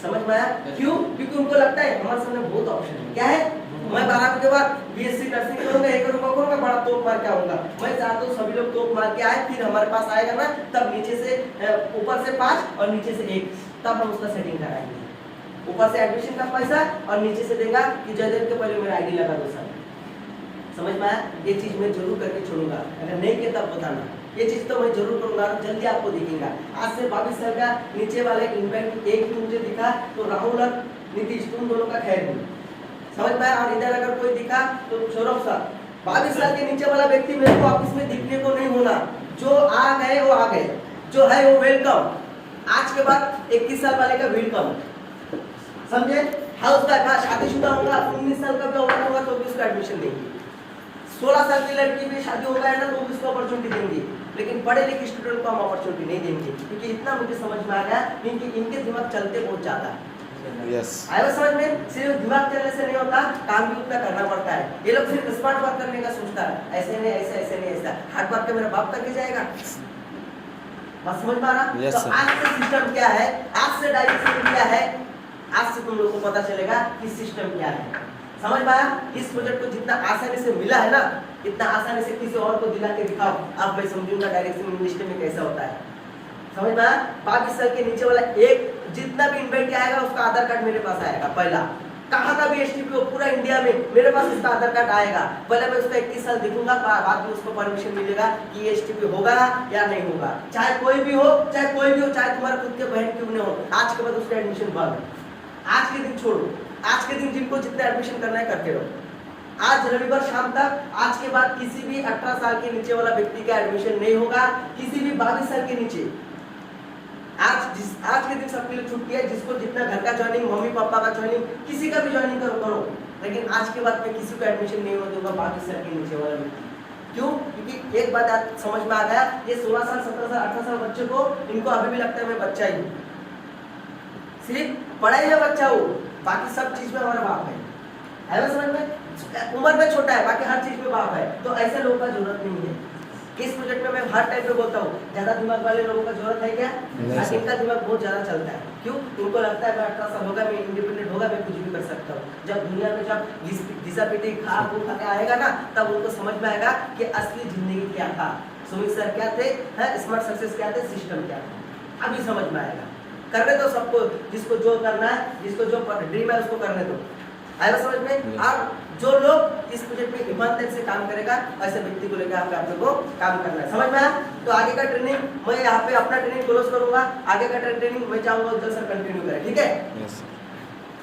समझ में आया? क्यों? क्योंकि उनको लगता है हमारे सामने बहुत ऑप्शन है। क्या है? मैं 12 के बाद बीएससी नर्सिंग करूंगा, ये करूंगा, बड़ा तोप मार के आऊंगा। मैं चाहता हूँ सभी लोग तोप मार के आए, फिर हमारे पास आएगा ना, तब नीचे से ऊपर से 5 और नीचे से 1, तब हम उसका सेटिंग कराएंगे। ऊपर से एडमिशन का पैसा और नीचे से देगा कि जयदेव के पहले मेरा आईडी लगा दो सर। समझ में आया? ये चीज मैं जरूर करके छोड़ूंगा, अगर नहीं किया तब बताना। ये चीज तो मैं जरूर करूंगा, जल्दी आपको दिखेगा। आज से 22 साल का नीचे वाले इम्पैक्ट एक मुझे दिखा तो राहुल और नीतीश, तुम दोनों का खैर नहीं, समझ में आया? और इधर अगर कोई दिखा तो सौरभ सर। 22 साल के नीचे वाला व्यक्ति मेरे को ऑफिस में दिखने को नहीं होना। जो आ गए वो आ गए, जो है वो वेलकम। आज के बाद 21 साल वाले का वेलकम, समझे? हाउस वाइफ, शादीशुदा होगा, 19 साल का भी होगा तो भी उसका एडमिशन देंगे। 16 साल की लड़की भी शादी हो गया है ना, तो भी उसको अपॉर्चुनिटी देंगे। लेकिन पढ़े लिखे स्टूडेंट को हम अपॉर्चुनिटी नहीं देंगे, क्योंकि इतना मुझे समझ में आ गया, क्योंकि इनके दिमाग चलते बहुत ज्यादा है। यस। आया समझ में? सिर्फ दिमाग चलने से नहीं होता, काम भी उतना करना पड़ता है। ये लोग सिर्फ स्मार्ट वर्क करने का सोचता है, ऐसे नहीं ऐसे, ऐसे नहीं ऐसा। हार्ड वर्क मेरा बाप करके जाएगा, बस समझ पा रहा? yes, तो आज से सिस्टम क्या है, आज से डायरेक्शन क्या है, आज से तुम लोगों को पता चलेगा कि सिस्टम क्या है। समझ पाया? इस प्रोजेक्ट को जितना आसानी से मिला है ना, इतना आसानी से किसी और को दिला के दिखाओ, अब मैं समझूंगा डायरेक्शन इंग्लिश में कैसा होता है। समझ में आया? 22 साल के नीचे वाला एक जितना भी इन्वाइट आएगा उसका आधार कार्ड मेरे पास आएगा। पहला कहाँ का भी एसटीपी हो पूरा इंडिया में, मेरे पास उसका आधार कार्ड आएगा। पहले मैं उसका 21 साल दिखूंगा, बाद में उसको परमिशन मिलेगा कि ये एसटीपी होगा या नहीं होगा। चाहे कोई भी हो, चाहे कोई भी हो, चाहे तुम्हारे खुद के बहन क्यों नहीं हो, आज के बाद उसका एडमिशन बंद। आज के दिन छोड़ो, आज के दिन जिनको जितना एडमिशन करना है करते रहो। आज रविवार शाम तक, आज के बाद किसी भी 18 साल के नीचे वाला व्यक्ति का एडमिशन नहीं होगा, किसी भी 22 साल के नीचे। आज के दिन सबके लिए छुट्टी है, जिसको जितना घर का ज्वाइनिंग, मम्मी पापा का ज्वाइनिंग, किसी का भी ज्वाइनिंग करो, लेकिन आज के बाद में किसी को एडमिशन नहीं होने दूंगा 22 साल के नीचे वाला व्यक्ति। क्यों? क्योंकि एक बात आज समझ में आ गया, ये 16 साल 17 साल 18 साल बच्चे को, इनको अभी भी लगता है मैं बच्चा ही हूँ, सिर्फ पढ़ाई में बच्चा हूँ, बाकी सब चीज में हमारा बाप है। समझ में? उम्र में छोटा है, बाकी हर चीज में बाप है। तो ऐसे लोगों का जरूरत नहीं है। किस प्रोजेक्ट में मैं हर टाइम पे बोलता हूँ, ज्यादा दिमाग वाले लोगों का जरूरत है क्या? नहीं सर। इनका दिमाग बहुत ज्यादा चलता है। क्यों? उनको लगता है मैं 18 साल होगा, मैं इंडिपेंडेंट होगा, मैं कुछ भी कर सकता हूँ। जब दुनिया में जब घिसा पीटी खा वो खा के आएगा ना, तब उनको समझ में आएगा कि असली जिंदगी क्या था, सुमित सर क्या थे, स्मार्ट सक्सेस क्या थे, सिस्टम क्या था। अभी समझ में आएगा। करने दो सबको, जिसको जो करना है, जिसको जो ड्रीम है उसको करने दो। आएगा समझ में? और जो लोग इस प्रोजेक्ट में ईमानदारी से काम करेगा, ऐसे व्यक्ति को लेकर आप लोगों को काम करना है। समझ में आया? तो आगे का ट्रेनिंग मैं यहाँ पे अपना ट्रेनिंग क्लोज करूंगा, आगे का ट्रेनिंग मैं चाहूंगा उज्जवल सर कंटिन्यू करें, ठीक है? Yes sir.